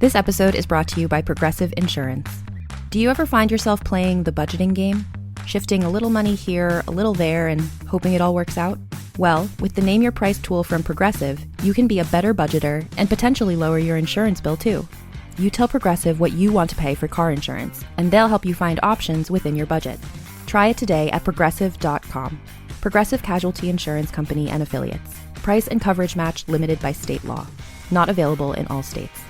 This episode is brought to you by Progressive Insurance. Do you ever find yourself playing the budgeting game? Shifting a little money here, a little there, and hoping it all works out? Well, with the Name Your Price tool from Progressive, you can be a better budgeter and potentially lower your insurance bill too. You tell Progressive what you want to pay for car insurance, and they'll help you find options within your budget. Try it today at progressive.com. Progressive Casualty Insurance Company and Affiliates. Price and coverage match limited by state law. Not available in all states.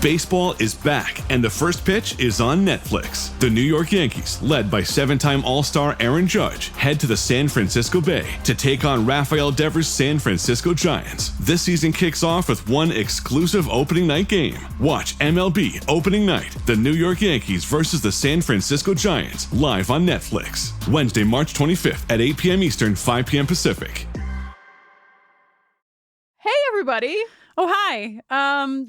Baseball is back, and the first pitch is on Netflix. The New York Yankees, led by seven-time All-Star Aaron Judge, head to the San Francisco Bay to take on Rafael Devers' San Francisco Giants. This season kicks off with one exclusive opening night game. Watch MLB Opening Night, the New York Yankees versus the San Francisco Giants, live on Netflix. Wednesday, March 25th at 8 p.m. Eastern, 5 p.m. Pacific. Hey, everybody. Oh, hi.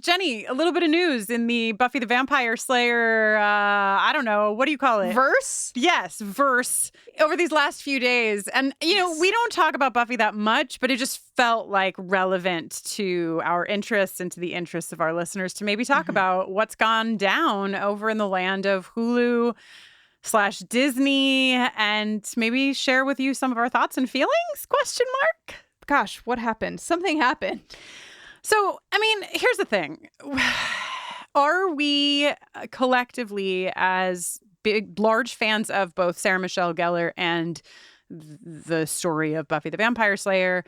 Jenny, a little bit of news in the Buffy the Vampire Slayer, I don't know, what do you call it? Verse? Yes, verse. Over these last few days. And, you know, we don't talk about Buffy that much, but it just felt like relevant to our interests and to the interests of our listeners to maybe talk about what's gone down over in the land of Hulu/Disney and maybe share with you some of our thoughts and feelings? ? Gosh, what happened? Something happened. So, I mean, here's the thing. Are we collectively, as large fans of both Sarah Michelle Gellar and the story of Buffy the Vampire Slayer,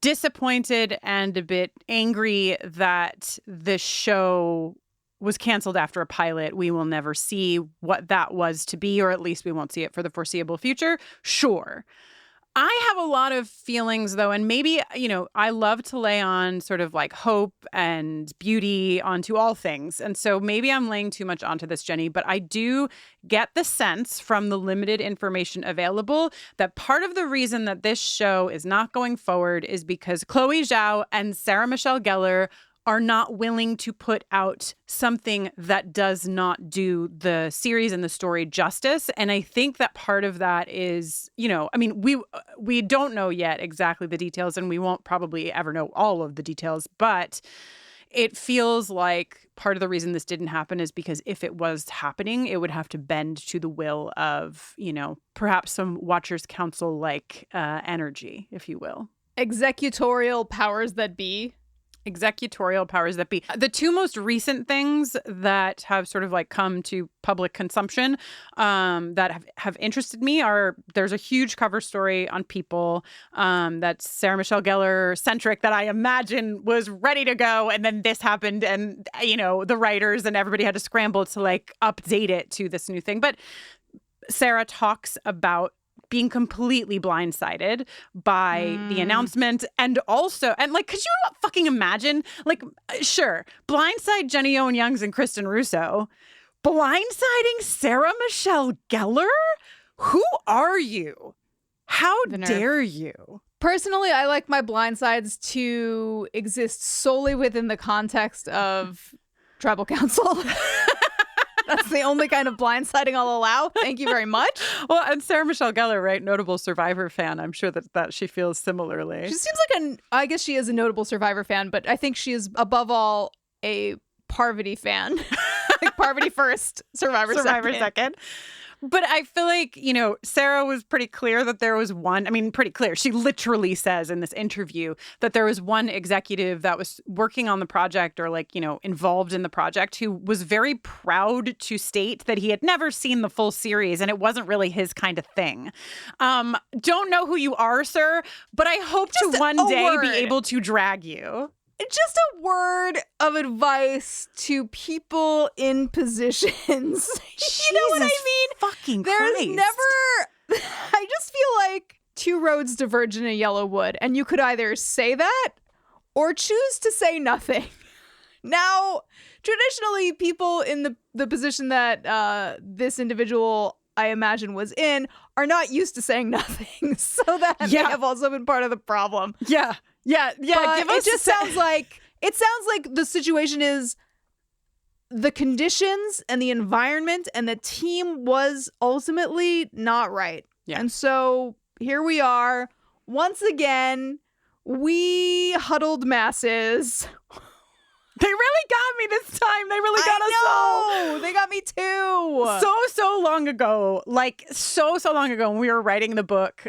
disappointed and a bit angry that the show was canceled after a pilot? We will never see what that was to be, or at least we won't see it for the foreseeable future? Sure. I have a lot of feelings, though, and maybe, you know, I love to lay on sort of like hope and beauty onto all things. And so maybe I'm laying too much onto this, Jenny, but I do get the sense from the limited information available that part of the reason that this show is not going forward is because Chloe Zhao and Sarah Michelle Gellar are not willing to put out something that does not do the series and the story justice. And I think that part of that is, you know, I mean, we don't know yet exactly the details, and we won't probably ever know all of the details, but it feels like part of the reason this didn't happen is because if it was happening, it would have to bend to the will of, you know, perhaps some Watchers Council like energy, if you will. Executorial powers that be. Executorial powers that be. The two most recent things that have sort of like come to public consumption that have interested me are, there's a huge cover story on People that's Sarah Michelle Gellar centric that I imagine was ready to go, and then this happened, and you know, the writers and everybody had to scramble to like update it to this new thing. But Sarah talks about being completely blindsided by the announcement, and also, and like, could you fucking imagine, like, sure, blindside Jenny Owen Youngs and Kristin Russo, blindsiding Sarah Michelle Gellar? Who are you? How dare you? Personally, I like my blindsides to exist solely within the context of tribal council. That's the only kind of blindsiding I'll allow. Thank you very much. Well, and Sarah Michelle Gellar, right? Notable Survivor fan. I'm sure that she feels similarly. She seems like I guess she is a notable Survivor fan, but I think she is above all a Parvati fan. Like Parvati first, Survivor second. But I feel like, you know, Sarah was pretty clear that there was one, I mean, pretty clear. She literally says in this interview that there was one executive that was working on the project or like, you know, involved in the project who was very proud to state that he had never seen the full series and it wasn't really his kind of thing. Don't know who you are, sir, but I hope to one day be able to drag you. Just a word of advice to people in positions. You know what I mean? Fucking There's Christ. never... I just feel like two roads diverge in a yellow wood, and you could either say that or choose to say nothing. Now, traditionally, people in the position that this individual, I imagine, was in are not used to saying nothing. So that may have also been part of the problem. Yeah. It just sounds like the situation is the conditions and the environment and the team was ultimately not right. Yeah. And so here we are once again We huddled masses. They really got me this time. They really got us all. They got me too. So long ago, like so long ago when we were writing the book,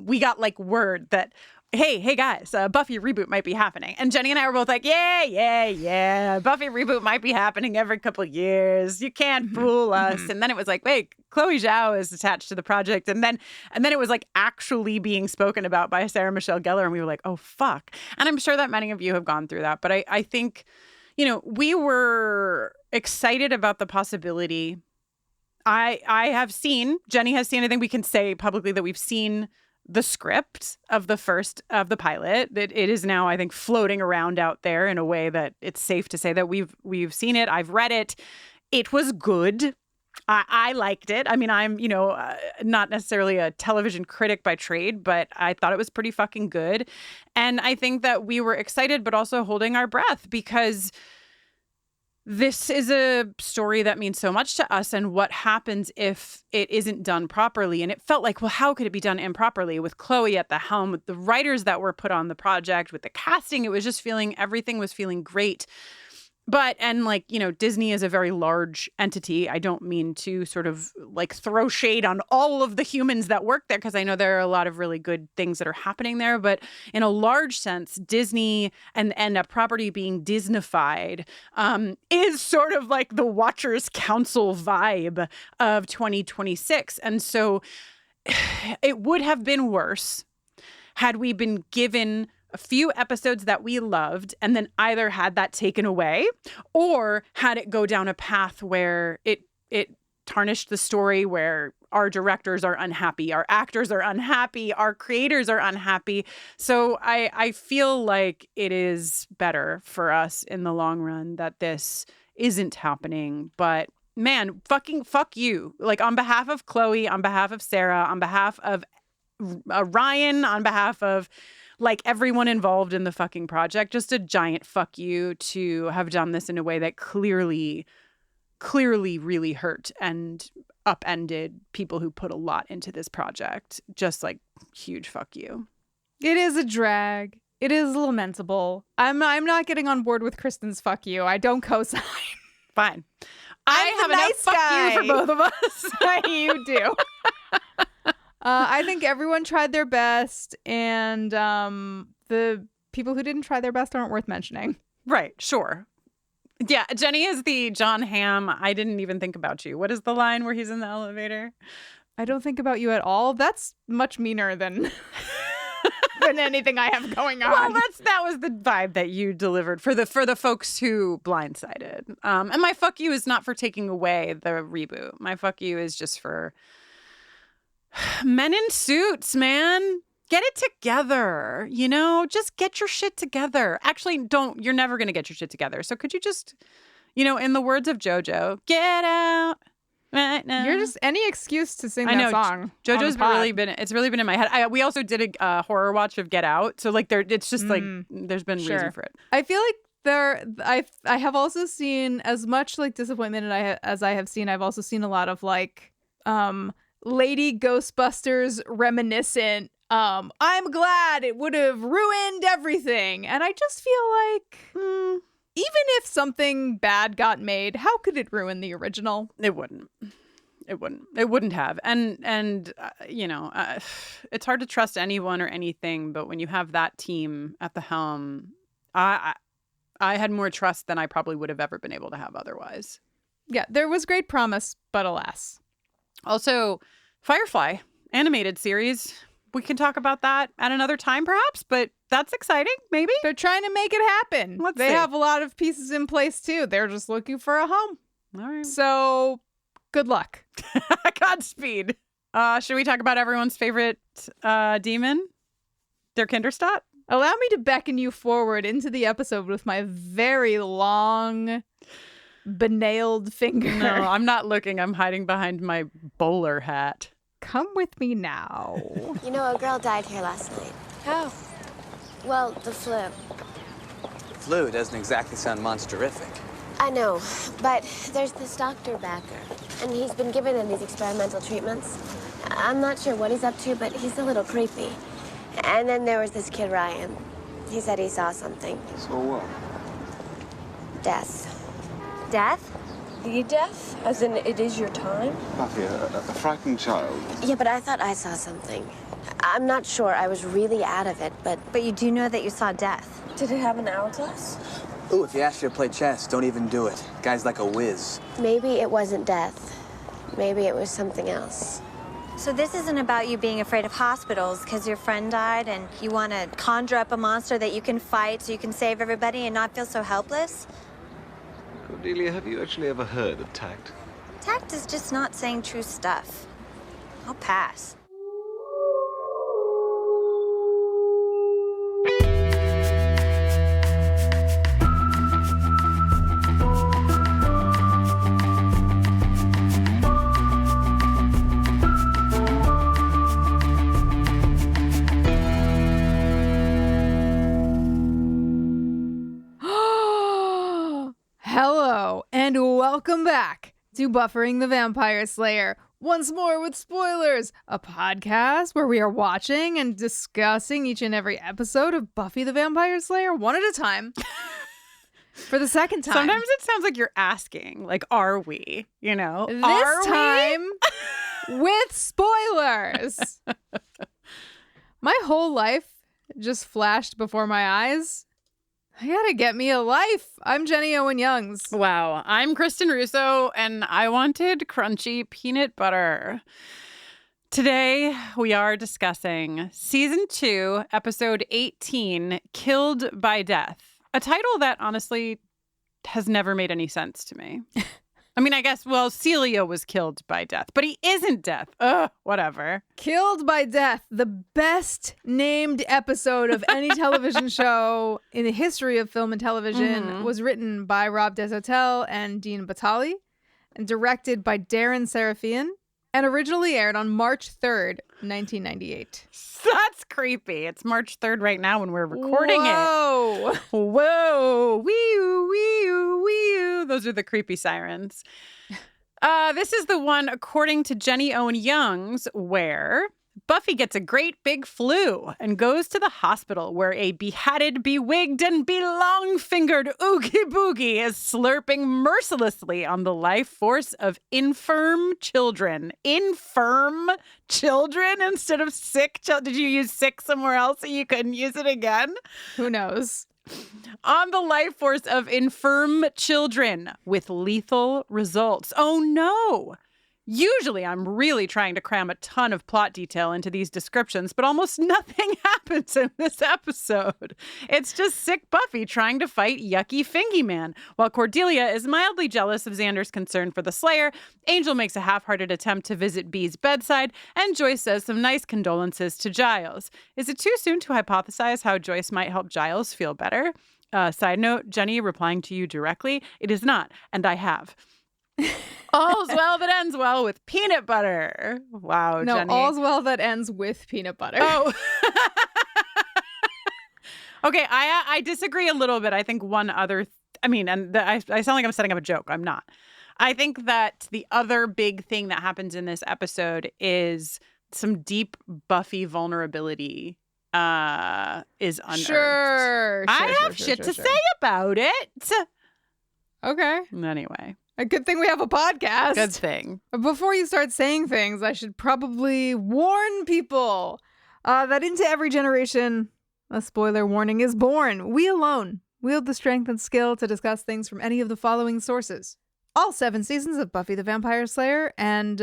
we got like word that, hey guys, Buffy reboot might be happening. And Jenny and I were both like, yeah. Buffy reboot might be happening every couple of years. You can't fool us. And then it was like, wait, Chloe Zhao is attached to the project. And then it was like actually being spoken about by Sarah Michelle Gellar. And we were like, oh, fuck. And I'm sure that many of you have gone through that. But I think, you know, we were excited about the possibility. I have seen, Jenny has seen, I think we can say publicly that we've seen the script of the first of the pilot. That it is now, I think, floating around out there in a way that it's safe to say that we've seen it. I've read it. It was good. I liked it. I mean, I'm, you know, not necessarily a television critic by trade, but I thought it was pretty fucking good. And I think that we were excited, but also holding our breath because this is a story that means so much to us, and what happens if it isn't done properly. And it felt like, well, how could it be done improperly with Chloe at the helm, with the writers that were put on the project, with the casting? It was just everything was feeling great. But, and like, you know, Disney is a very large entity. I don't mean to sort of like throw shade on all of the humans that work there, because I know there are a lot of really good things that are happening there. But in a large sense, Disney and a property being Disneyfied is sort of like the Watchers Council vibe of 2026. And so it would have been worse had we been given a few episodes that we loved and then either had that taken away or had it go down a path where it tarnished the story, where our directors are unhappy, our actors are unhappy, our creators are unhappy. So I feel like it is better for us in the long run that this isn't happening. But man, fuck you. Like, on behalf of Chloe, on behalf of Sarah, on behalf of Ryan, on behalf of like everyone involved in the fucking project, just a giant fuck you to have done this in a way that clearly really hurt and upended people who put a lot into this project. Just like huge fuck you. It is a drag. It is lamentable. I'm not getting on board with Kristin's fuck you. I don't co-sign. Fine. I have nice enough fuck guy. you for both of us. You do. I think everyone tried their best, and the people who didn't try their best aren't worth mentioning. Right, sure. Yeah, Jenny is the John Hamm, I didn't even think about you. What is the line where he's in the elevator? I don't think about you at all. That's much meaner than than anything I have going on. Well, that was the vibe that you delivered for the folks who blindsided. And my fuck you is not for taking away the reboot. My fuck you is just for men in suits, man. Get it together, you know? Just get your shit together. Actually, you're never going to get your shit together. So could you just, you know, in the words of JoJo, get out right now. You're just any excuse to sing that song. JoJo's really been in my head. We also did a horror watch of Get Out. So like it's just like there's been reason for it. I feel like I have also seen as much like disappointment as I have seen. I've also seen a lot of like Lady Ghostbusters reminiscent. I'm glad it would have ruined everything. And I just feel like even if something bad got made, how could it ruin the original? It wouldn't. It wouldn't have. And you know, it's hard to trust anyone or anything. But when you have that team at the helm, I had more trust than I probably would have ever been able to have otherwise. Yeah, there was great promise, but alas. Also, Firefly animated series. We can talk about that at another time, perhaps, but that's exciting, maybe. They're trying to make it happen. They have a lot of pieces in place, too. They're just looking for a home. All right. So, good luck. Godspeed. Should we talk about everyone's favorite demon? Der Kindestod? Allow me to beckon you forward into the episode with my very long, benailed finger. No, I'm not looking. I'm hiding behind my bowler hat. Come with me now. You know, a girl died here last night. How? Well, the flu. Flu doesn't exactly sound monsterific. I know, but there's this Dr. Backer, and he's been giving them these experimental treatments. I'm not sure what he's up to, but he's a little creepy. And then there was this kid, Ryan. He said he saw something. So what? Death. Death? The death? As in, it is your time? Buffy, a frightened child. Yeah, but I thought I saw something. I'm not sure. I was really out of it, but... But you do know that you saw death. Did it have an hourglass? Ooh, if you ask you to play chess, don't even do it. Guy's like a whiz. Maybe it wasn't death. Maybe it was something else. So this isn't about you being afraid of hospitals because your friend died and you want to conjure up a monster that you can fight so you can save everybody and not feel so helpless? Cordelia, have you actually ever heard of tact? Tact is just not saying true stuff. I'll pass. Hello, and welcome back to Buffering the Vampire Slayer. Once more with spoilers, a podcast where we are watching and discussing each and every episode of Buffy the Vampire Slayer one at a time. For the second time. Sometimes it sounds like you're asking, like, are we? You know? This time with spoilers. My whole life just flashed before my eyes. I gotta get me a life. I'm Jenny Owen Youngs. Wow. I'm Kristin Russo, and I wanted crunchy peanut butter. Today, we are discussing Season 2, Episode 18, Killed by Death. A title that, honestly, has never made any sense to me. I mean, I guess, well, Celia was killed by death, but he isn't death. Ugh, whatever. Killed by Death, the best named episode of any television show in the history of film and television, was written by Rob Desautels and Dean Batali and directed by Darren Sarafian and originally aired on March 3rd, 1998. That's creepy. It's March 3rd right now when we're recording Whoa. it. Whoa. Wee-oo, wee-oo, wee-oo. Those are the creepy sirens. This is the one, according to Jenny Owen Youngs, where Buffy gets a great big flu and goes to the hospital where a behatted, bewigged, and belongfingered oogie boogie is slurping mercilessly on the life force of infirm children. Infirm children instead of sick children. Did you use sick somewhere else so you couldn't use it again? Who knows? On the life force of infirm children with lethal results. Oh no! Usually I'm really trying to cram a ton of plot detail into these descriptions, but almost nothing happens in this episode. It's just sick Buffy trying to fight yucky Fingy Man. While Cordelia is mildly jealous of Xander's concern for the Slayer, Angel makes a half-hearted attempt to visit Bee's bedside, and Joyce says some nice condolences to Giles. Is it too soon to hypothesize how Joyce might help Giles feel better? Side note, Jenny replying to you directly, it is not, and I have. All's well that ends well with peanut butter. Wow, No, Jenny. all's well that ends with peanut butter. Oh. Okay, I disagree a little bit. I think one other, I sound like I'm setting up a joke. I'm not. I think that the other big thing that happens in this episode is some deep Buffy vulnerability is unearthed. Sure. I have shit to say about it. Okay. Anyway. A good thing we have a podcast. Good thing. Before you start saying things, I should probably warn people that into every generation, a spoiler warning is born. We alone wield the strength and skill to discuss things from any of the following sources. All 7 seasons of Buffy the Vampire Slayer and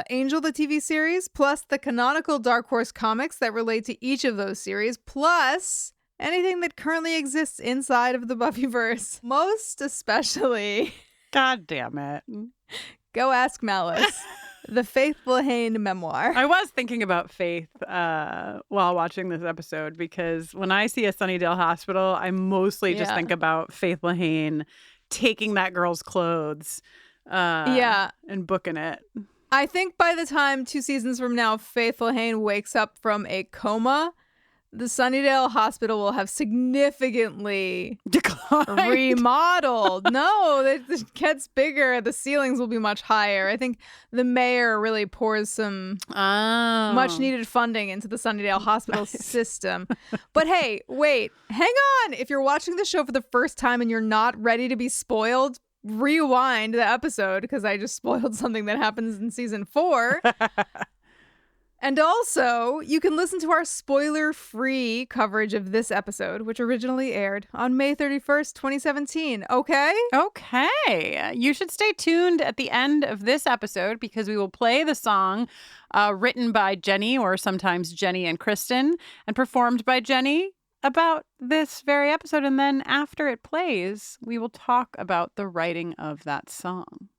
Angel the TV series, plus the canonical Dark Horse comics that relate to each of those series, plus anything that currently exists inside of the Buffyverse. Most especially... God damn it. Go Ask Malice, the Faith Lehane memoir. I was thinking about Faith while watching this episode because when I see a Sunnydale hospital, I mostly just think about Faith Lehane taking that girl's clothes and booking it. I think by the time 2 seasons from now, Faith Lehane wakes up from a coma, the Sunnydale hospital will have significantly Declined. remodeled. No, it gets bigger. The ceilings will be much higher. I think the mayor really pours some much needed funding into the Sunnydale hospital system. But hey, wait, hang on. If you're watching the show for the first time and you're not ready to be spoiled, rewind the episode because I just spoiled something that happens in season 4. And also, you can listen to our spoiler-free coverage of this episode, which originally aired on May 31st, 2017. Okay? Okay. You should stay tuned at the end of this episode because we will play the song written by Jenny, or sometimes Jenny and Kristin, and performed by Jenny about this very episode. And then after it plays, we will talk about the writing of that song.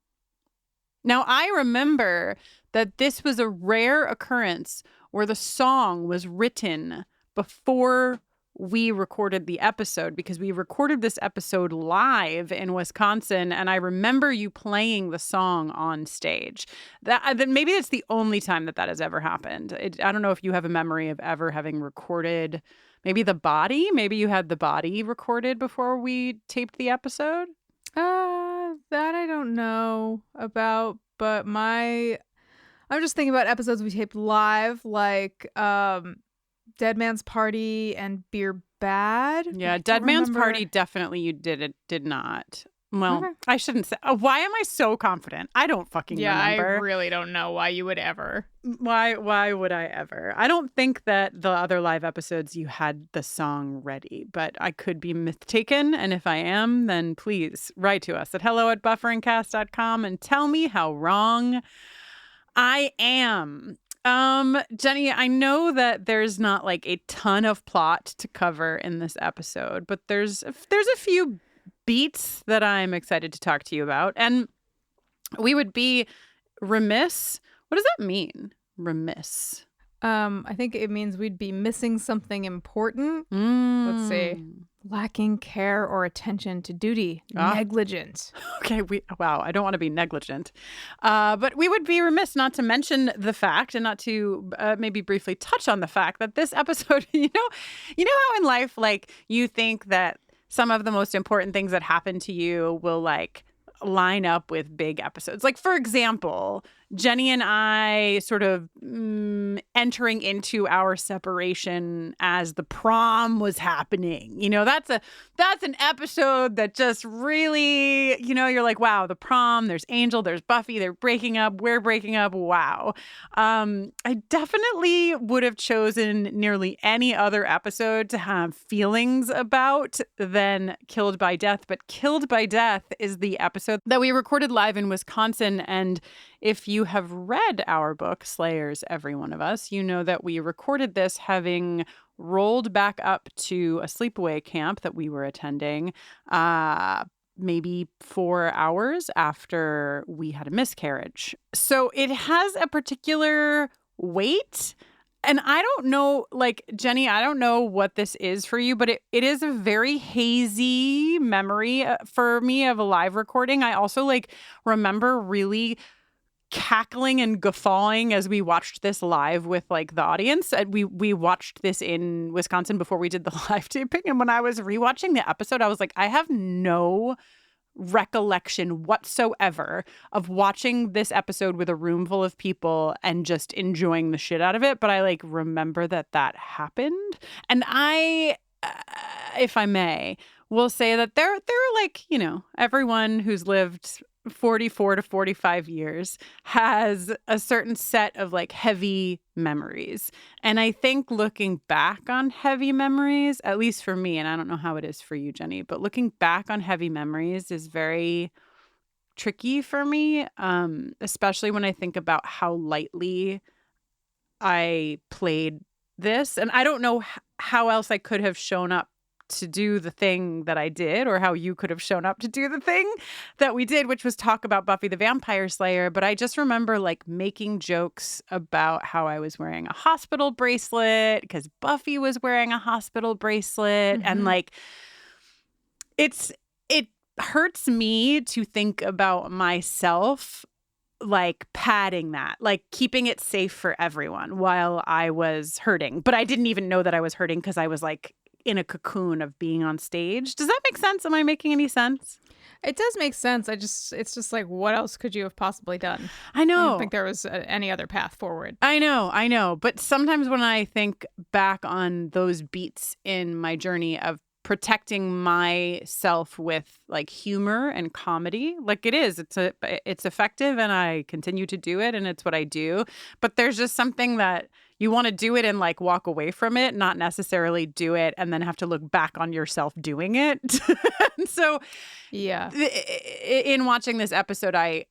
Now, I remember that this was a rare occurrence where the song was written before we recorded the episode, because we recorded this episode live in Wisconsin, and I remember you playing the song on stage. That maybe that's the only time that has ever happened. I don't know if you have a memory of ever having recorded maybe the body. Maybe you had the body recorded before we taped the episode. That I don't know about, but I'm just thinking about episodes we taped live, like Dead Man's Party and Beer Bad. Yeah, Dead Man's Party, definitely you did not. Well, okay. I shouldn't say. Why am I so confident? I don't fucking remember. I really don't know why you would ever. Why would I ever? I don't think that the other live episodes you had the song ready, but I could be mistaken. And if I am, then please write to us at hello@bufferincast.com and tell me how wrong I am. Jenny, I know that there's not like a ton of plot to cover in this episode, but there's a few beats that I'm excited to talk to you about. And we would be remiss. What does that mean? Remiss. I think it means we'd be missing something important. Let's see. Lacking care or attention to duty. Negligent. Okay. Wow. I don't want to be negligent. But we would be remiss not to mention the fact, and not to maybe briefly touch on the fact that this episode, you know how in life, like, you think that some of the most important things that happen to you will like line up with big episodes. Like, for example, Jenny and I sort of entering into our separation as the prom was happening. You know, that's an episode that just really, you know, you're like, wow, the prom, there's Angel, there's Buffy, they're breaking up, we're breaking up. Wow. I definitely would have chosen nearly any other episode to have feelings about than Killed by Death. But Killed by Death is the episode that we recorded live in Wisconsin. And if you have read our book, Slayers, Every One of Us, you know that we recorded this having rolled back up to a sleepaway camp that we were attending maybe 4 hours after we had a miscarriage. So it has a particular weight. And I don't know, like, Jenny, I don't know what this is for you, but it is a very hazy memory for me of a live recording. I also, like, remember really cackling and guffawing as we watched this live with like the audience. We watched this in Wisconsin before we did the live taping. And when I was rewatching the episode, I was like, I have no recollection whatsoever of watching this episode with a room full of people and just enjoying the shit out of it. But I like remember that happened. And I, if I may, will say that there are like, you know, everyone who's lived 44 to 45 years has a certain set of like heavy memories. And I think looking back on heavy memories, at least for me, and I don't know how it is for you, Jenny, but looking back on heavy memories is very tricky for me, especially when I think about how lightly I played this. And I don't know how else I could have shown up to do the thing that I did, or how you could have shown up to do the thing that we did, which was talk about Buffy the Vampire Slayer. But I just remember like making jokes about how I was wearing a hospital bracelet because Buffy was wearing a hospital bracelet. And like, it hurts me to think about myself like padding that, like keeping it safe for everyone while I was hurting. But I didn't even know that I was hurting because I was like in a cocoon of being on stage. Does that make sense? Am I making any sense? It does make sense. It's just like, what else could you have possibly done? I know. I don't think there was any other path forward. I know. But sometimes when I think back on those beats in my journey of protecting myself with like humor and comedy, like it's effective and I continue to do it and it's what I do. But there's just something that you want to do it and like walk away from it, not necessarily do it and then have to look back on yourself doing it. So yeah, in watching this episode, I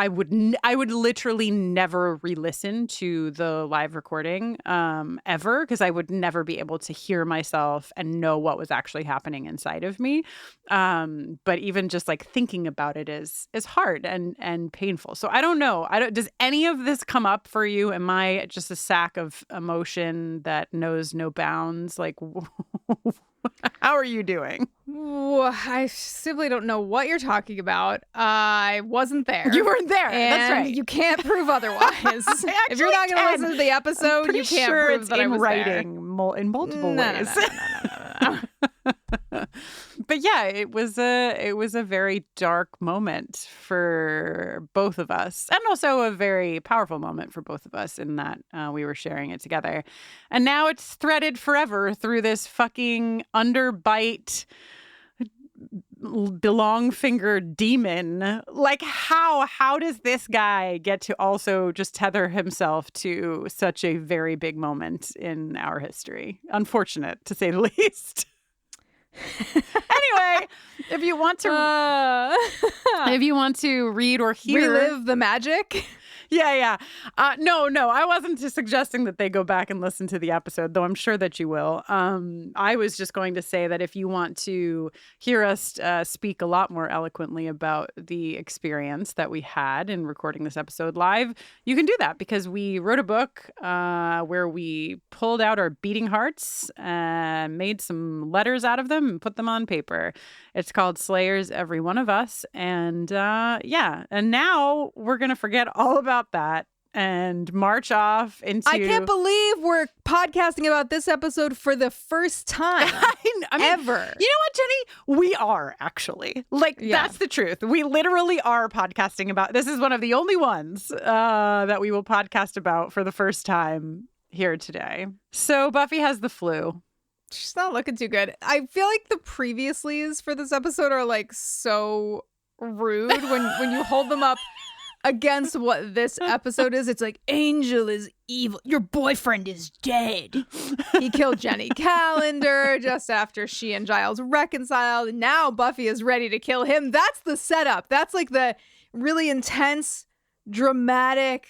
would literally never re-listen to the live recording ever, because I would never be able to hear myself and know what was actually happening inside of me. But even just like thinking about it is hard and painful. So I don't know. Does any of this come up for you? Am I just a sack of emotion that knows no bounds? Like, how are you doing? I simply don't know what you're talking about. I wasn't there. You weren't there. That's right. You can't prove otherwise. If you're not going to listen to the episode, you can't prove that I was writing in multiple ways. No. But yeah, it was a very dark moment for both of us, and also a very powerful moment for both of us in that we were sharing it together. And now it's threaded forever through this fucking underbite belong-fingered demon. Like, how does this guy get to also just tether himself to such a very big moment in our history? Unfortunate, to say the least. Anyway, if you want to read or hear, relive the magic. Yeah. No, I wasn't just suggesting that they go back and listen to the episode, though I'm sure that you will. I was just going to say that if you want to hear us speak a lot more eloquently about the experience that we had in recording this episode live, you can do that because we wrote a book where we pulled out our beating hearts and made some letters out of them and put them on paper. It's called Slayers, Every One of Us. And and now we're going to forget all about that and march off into... I can't believe we're podcasting about this episode for the first time ever. You know what, Jenny? We are, actually. That's the truth. We literally are podcasting about... This is one of the only ones that we will podcast about for the first time here today. So Buffy has the flu. She's not looking too good. I feel like the previouslys for this episode are like so rude when you hold them up against what this episode is. It's like, Angel is evil. Your boyfriend is dead. He killed Jenny Calendar just after she and Giles reconciled. And now Buffy is ready to kill him. That's the setup. That's like the really intense, dramatic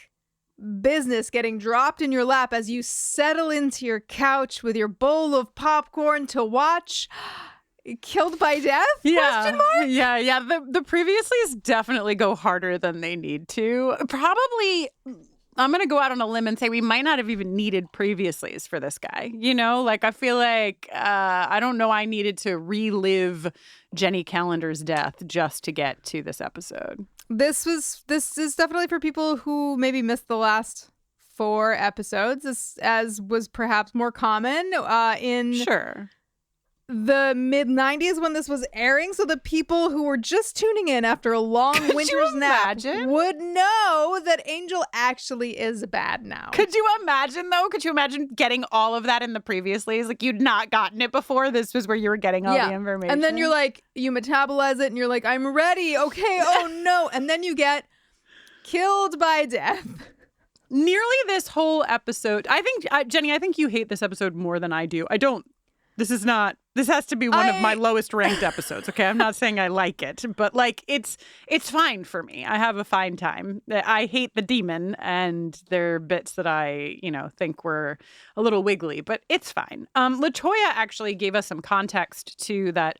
business getting dropped in your lap as you settle into your couch with your bowl of popcorn to watch Killed by Death? Yeah. Yeah. The previouslys definitely go harder than they need to. Probably, I'm going to go out on a limb and say we might not have even needed previouslys for this guy. You know, like I feel like, I don't know, I needed to relive Jenny Calendar's death just to get to this episode. This is definitely for people who maybe missed the last 4 episodes, as was perhaps more common in the mid-90s when this was airing. So the people who were just tuning in after a long winter's nap would know that Angel actually is bad now. Could you imagine, though? Could you imagine getting all of that in the previouslys? Like, you'd not gotten it before. This was where you were getting all the information. And then you're like, you metabolize it and you're like, I'm ready. Okay, oh no. And then you get killed by death. Nearly this whole episode. I think, Jenny, I think you hate this episode more than I do. I don't. This has to be one of my lowest ranked episodes. Okay. I'm not saying I like it, but like it's fine for me. I have a fine time. I hate the demon and there are bits that I, think were a little wiggly, but it's fine. LaToya actually gave us some context to that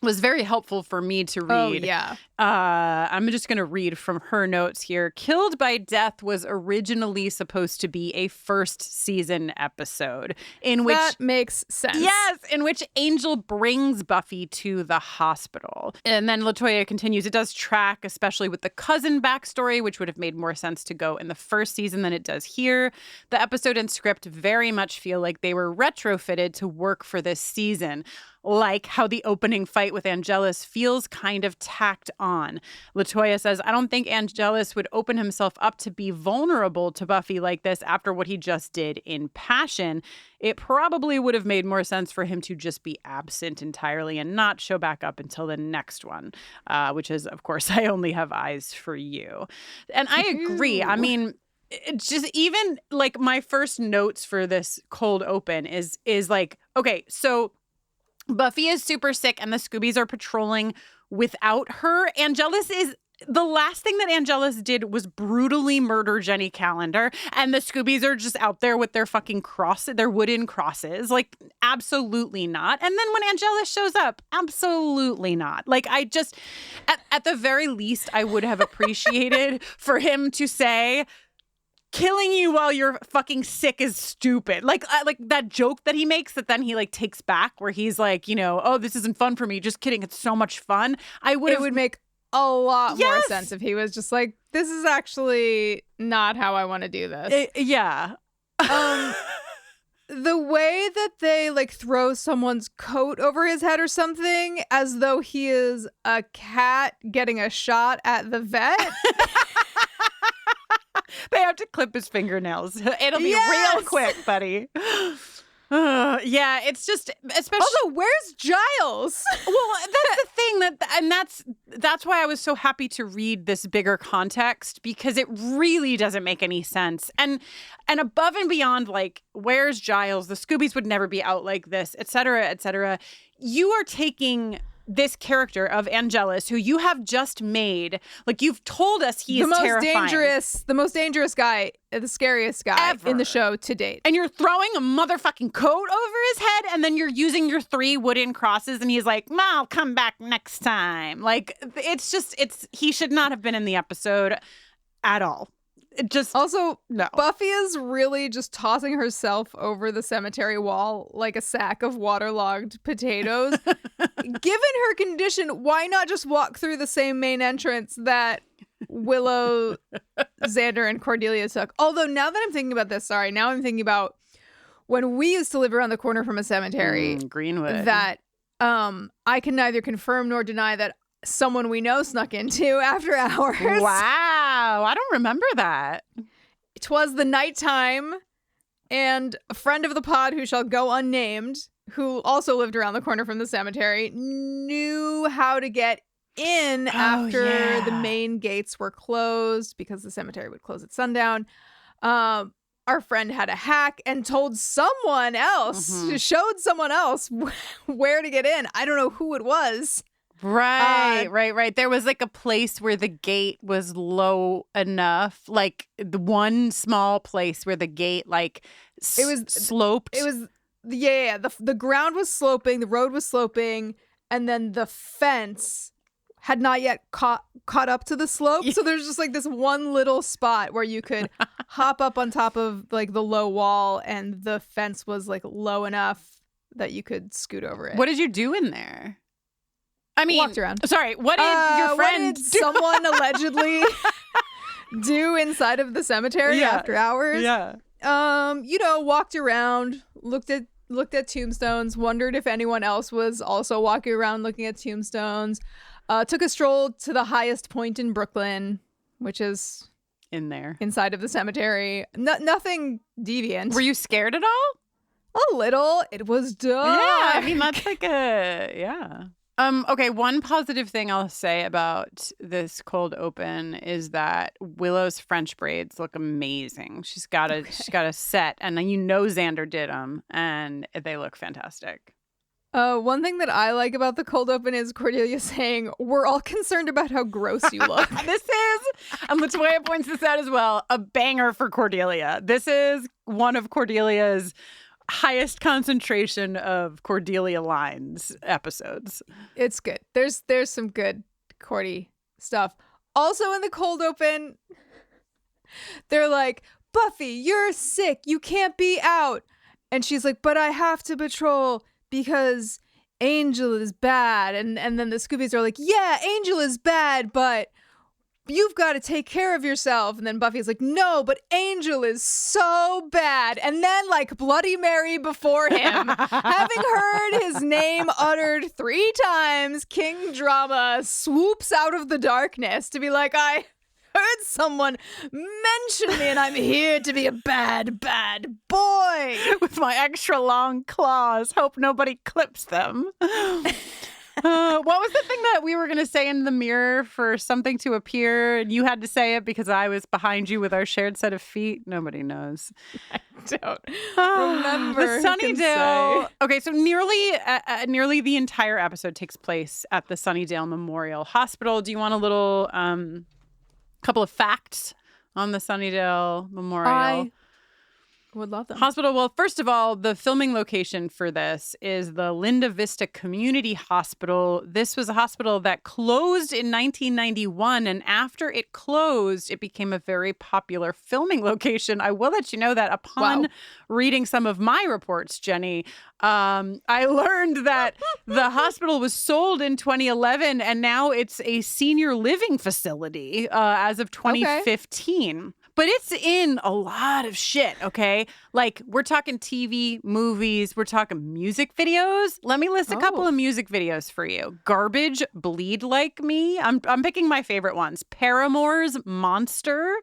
was very helpful for me to read. Oh, yeah. I'm just going to read from her notes here. Killed by Death was originally supposed to be a first season episode in which... That makes sense. Yes, in which Angel brings Buffy to the hospital. And then LaToya continues, it does track, especially with the cousin backstory, which would have made more sense to go in the first season than it does here. The episode and script very much feel like they were retrofitted to work for this season. Like how the opening fight with Angelus feels kind of tacked on. LaToya says, I don't think Angelus would open himself up to be vulnerable to Buffy like this after what he just did in Passion. It probably would have made more sense for him to just be absent entirely and not show back up until the next one, which is, of course, I Only Have Eyes for You. And I agree. I mean, it's just even like my first notes for this cold open is like, okay, so Buffy is super sick and the Scoobies are patrolling without her. The last thing that Angelus did was brutally murder Jenny Calendar, and the Scoobies are just out there with their fucking their wooden crosses. Like, absolutely not. And then when Angelus shows up, absolutely not. Like, I just, at the very least, I would have appreciated for him to say, killing you while you're fucking sick is stupid. Like that joke that he makes that then he like takes back where he's like, you know, oh, this isn't fun for me. Just kidding. It's so much fun. It would make a lot more sense if he was just like, this is actually not how I want to do this. Yeah. The way that they like throw someone's coat over his head or something as though he is a cat getting a shot at the vet. They have to clip his fingernails. It'll be real quick, buddy. Yeah, it's just especially. Also, where's Giles? Well, that's the thing that's why I was so happy to read this bigger context, because it really doesn't make any sense. And above and beyond, like, where's Giles? The Scoobies would never be out like this, et cetera, et cetera. You are taking this character of Angelus, who you have just made, like, you've told us he is terrifying. The most dangerous guy, the scariest guy ever in the show to date. And you're throwing a motherfucking coat over his head, and then you're using your 3 wooden crosses, and he's like, I'll come back next time. Like, he should not have been in the episode at all. No. Buffy is really just tossing herself over the cemetery wall like a sack of waterlogged potatoes. Given her condition, why not just walk through the same main entrance that Willow, Xander, and Cordelia took? Although now that I'm thinking about this, now I'm thinking about when we used to live around the corner from a cemetery, Greenwood, that I can neither confirm nor deny that someone we know snuck into after hours. Wow, I don't remember that. It was the nighttime, and a friend of the pod who shall go unnamed, who also lived around the corner from the cemetery, knew how to get in after the main gates were closed, because the cemetery would close at sundown. Our friend had a hack and told someone else, showed someone else where to get in. I don't know who it was. Right. There was like a place where the gate was low enough, like the one small place where the gate like it was sloped. It was the ground was sloping, the road was sloping, and then the fence had not yet caught up to the slope. So there's just like this one little spot where you could hop up on top of like the low wall, and the fence was like low enough that you could scoot over it. What did you do in there? I mean, walked around. Sorry, what did your friend do? Someone allegedly do inside of the cemetery after hours? Yeah. Walked around, looked at tombstones, wondered if anyone else was also walking around looking at tombstones. Took a stroll to the highest point in Brooklyn, which is in there inside of the cemetery. Nothing deviant. Were you scared at all? A little. It was dark. Yeah, I mean, that's like okay, one positive thing I'll say about this cold open is that Willow's French braids look amazing. She's got a set, and then Xander did them, and they look fantastic. One thing that I like about the cold open is Cordelia saying, "We're all concerned about how gross you look." This is, and LaToya points this out as well, a banger for Cordelia. This is one of Cordelia's highest concentration of Cordelia lines episodes. It's good. There's some good Cordy stuff. Also in the cold open, they're like, Buffy, you're sick. You can't be out. And she's like, but I have to patrol because Angel is bad. And then the Scoobies are like, yeah, Angel is bad, but you've got to take care of yourself. And then Buffy's like, no, but Angel is so bad. And then, like Bloody Mary before him, having heard his name uttered 3 times, King Drama swoops out of the darkness to be like, I heard someone mention me and I'm here to be a bad, bad boy. With my extra long claws. Hope nobody clips them. What was the thing that we were going to say in the mirror for something to appear? And you had to say it because I was behind you with our shared set of feet. Nobody knows. I don't remember. The Sunnydale. Okay, so nearly the entire episode takes place at the Sunnydale Memorial Hospital. Do you want a little couple of facts on the Sunnydale Memorial? I would love them. Hospital. Well, first of all, the filming location for this is the Linda Vista Community Hospital. This was a hospital that closed in 1991, and after it closed, it became a very popular filming location. I will let you know that upon reading some of my reports, Jenny, I learned that the hospital was sold in 2011, and now it's a senior living facility as of 2015. Okay. But it's in a lot of shit, okay? Like, we're talking TV, movies, we're talking music videos. Let me list a couple of music videos for you. Garbage, Bleed Like Me. I'm picking my favorite ones. Paramore's Monster,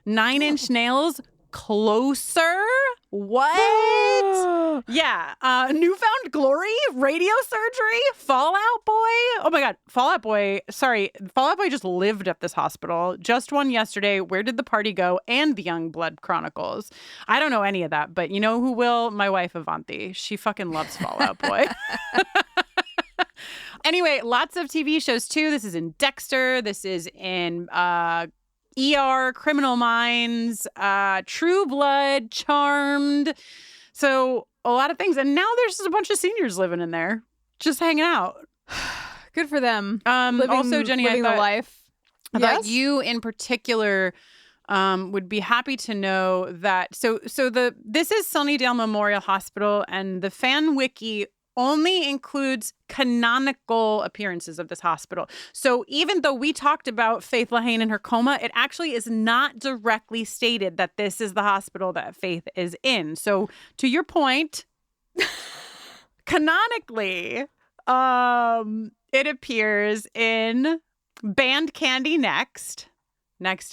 9 Inch Nails, Closer. What? Yeah. Newfound Glory, Radio Surgery, Fall Out Boy. Oh my God. Fall Out Boy. Sorry. Fall Out Boy just lived at this hospital. Just won yesterday. Where Did the Party Go? And the Young Blood Chronicles. I don't know any of that, but you know who will? My wife, Avanti. She fucking loves Fall Out Boy. Anyway, lots of TV shows too. This is in Dexter. This is in ER, Criminal Minds, True Blood, Charmed. So a lot of things. And now there's just a bunch of seniors living in there, just hanging out. Good for them. Also, Jenny, living the life. I thought you in particular would be happy to know that. So this is Sunnydale Memorial Hospital, and the fan wiki only includes canonical appearances of this hospital. So even though we talked about Faith Lehane in her coma, it actually is not directly stated that this is the hospital that Faith is in. So to your point, canonically, it appears in Band Candy Next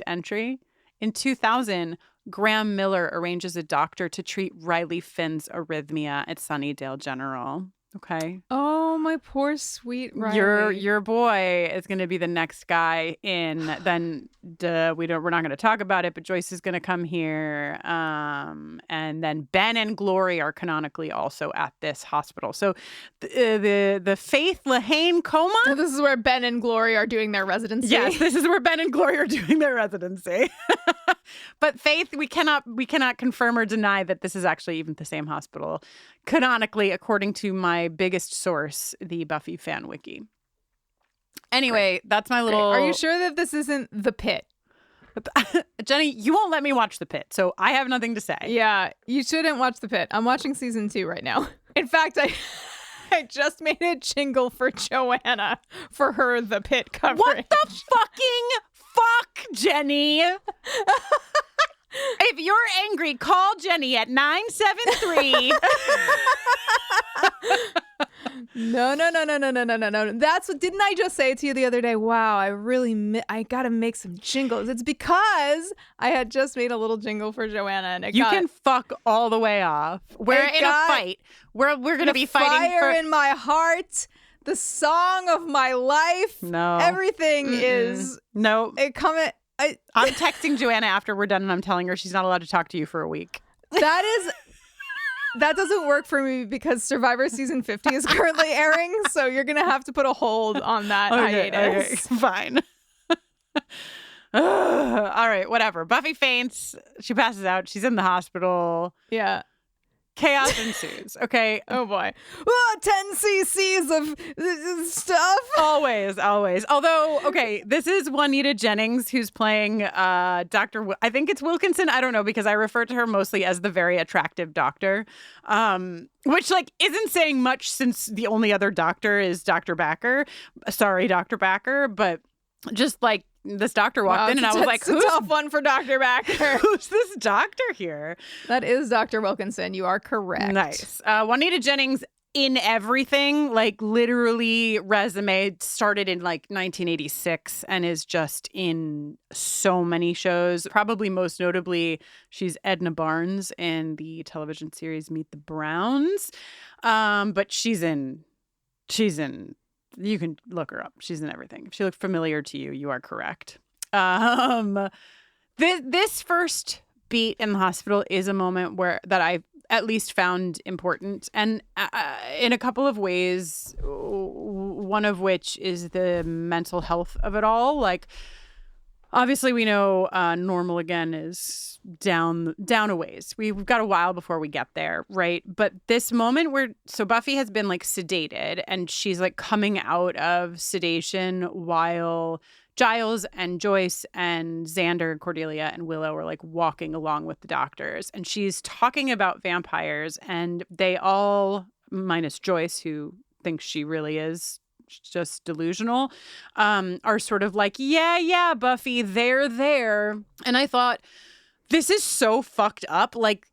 entry. In 2000, Graham Miller arranges a doctor to treat Riley Finn's arrhythmia at Sunnydale General. Okay. Oh, my poor sweet Riley. Your boy is going to be the next guy in. Then we're not going to talk about it, but Joyce is going to come here. And then Ben and Glory are canonically also at this hospital. So the Faith Lehane coma. So this is where Ben and Glory are doing their residency. Yes, this is where Ben and Glory are doing their residency. But Faith, we cannot confirm or deny that this is actually even the same hospital, canonically, according to my biggest source, the Buffy fan wiki. Anyway, that's my little... Are you sure that this isn't The Pit? Jenny, you won't let me watch The Pit, so I have nothing to say. Yeah, you shouldn't watch The Pit. I'm watching season 2 right now. In fact, I just made a jingle for Joanna for her The Pit coverage. What the fucking fuck, Jenny? If you're angry, call Jenny at 973. No. That's what, didn't I just say to you the other day? Wow, I gotta make some jingles. It's because I had just made a little jingle for Joanna, and you can fuck all the way off. We're in a fight. We're gonna be fighting fire in my heart. The song of my life. No, everything is no. It coming. I'm texting Joanna after we're done, and I'm telling her she's not allowed to talk to you for a week. That doesn't work for me because Survivor season 50 is currently airing, so you're gonna have to put a hold on that hiatus. Okay, fine. All right, whatever. Buffy faints. She passes out. She's in the hospital. Yeah. chaos ensues. Okay. Oh boy. 10 cc's of stuff. Always. Although, okay, this is Juanita Jennings who's playing Dr. I think it's Wilkinson. I don't know because I refer to her mostly as the very attractive doctor, which like isn't saying much since the only other doctor is Dr. Backer. Sorry, Dr. Backer, but just like this doctor walked in and I was like, who's a tough one for Dr. Backer? Who's this doctor here? That is Dr. Wilkinson. You are correct. Nice. Juanita Jennings in everything, like literally resume started in like 1986 and is just in so many shows. Probably most notably, she's Edna Barnes in the television series Meet the Browns. But she's in, you can look her up. She's in everything. If she looked familiar to you, you are correct. This first beat in the hospital is a moment that I at least found important, and in a couple of ways, one of which is the mental health of it all. Like, obviously, we know normal again is down a ways. We've got a while before we get there, right? But this moment so Buffy has been like sedated, and she's like coming out of sedation while Giles and Joyce and Xander, Cordelia, and Willow are like walking along with the doctors. And she's talking about vampires, and they all, minus Joyce, who thinks she really is just delusional, are sort of like, yeah, Buffy, they're there. And I thought, this is so fucked up. Like,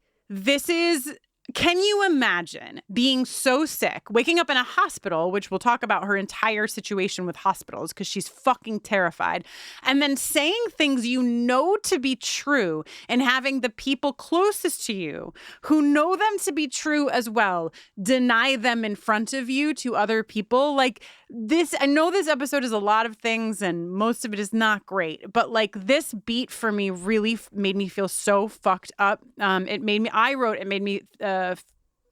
can you imagine being so sick, waking up in a hospital, which we'll talk about her entire situation with hospitals because she's fucking terrified, and then saying things you know to be true and having the people closest to you who know them to be true as well deny them in front of you to other people? Like this, I know this episode is a lot of things and most of it is not great, but like this beat for me really made me feel so fucked up. It made me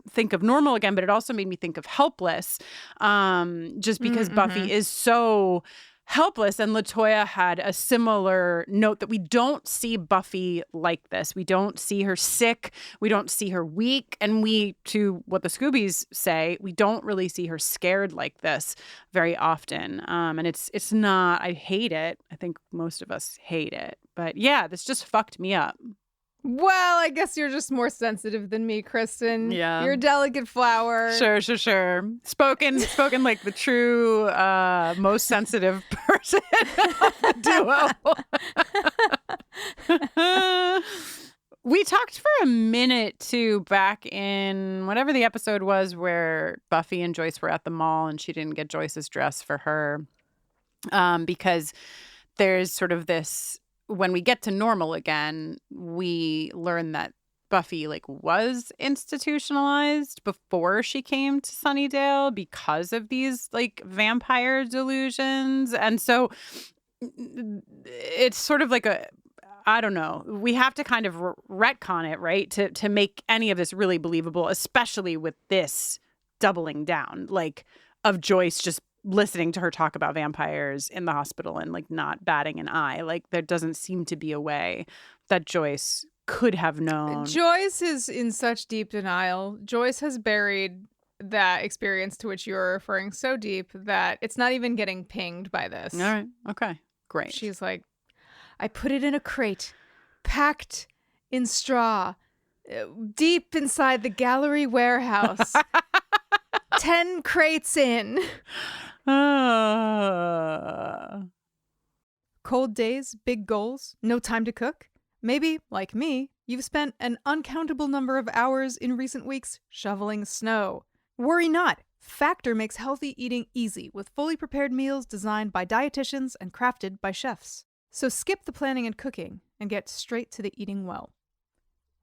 think of normal again, but it also made me think of helpless, just because Buffy is so helpless. And LaToya had a similar note that we don't see Buffy like this. We don't see her sick. We don't see her weak. And to what the Scoobies say, we don't really see her scared like this very often. And it's not, I hate it. I think most of us hate it. But yeah, this just fucked me up. Well, I guess you're just more sensitive than me, Kristin. Yeah. You're a delicate flower. Sure. Spoken like the true, most sensitive person of the duo. We talked for a minute, too, back in whatever the episode was where Buffy and Joyce were at the mall and she didn't get Joyce's dress for her. Because there's sort of this... When we get to normal again, we learn that Buffy was institutionalized before she came to Sunnydale because of these vampire delusions. And so it's sort of like I don't know, we have to kind of retcon it, right? To make any of this really believable, especially with this doubling down, of Joyce just listening to her talk about vampires in the hospital and not batting an eye. There doesn't seem to be a way that Joyce could have known. Joyce is in such deep denial. Joyce has buried that experience to which you're referring so deep that it's not even getting pinged by this. All right. Okay. Great. She's like, I put it in a crate, packed in straw, deep inside the gallery warehouse. 10 crates in. Cold days, big goals, no time to cook. Maybe, like me, you've spent an uncountable number of hours in recent weeks shoveling snow. Worry not. Factor makes healthy eating easy with fully prepared meals designed by dietitians and crafted by chefs. So skip the planning and cooking and get straight to the eating well.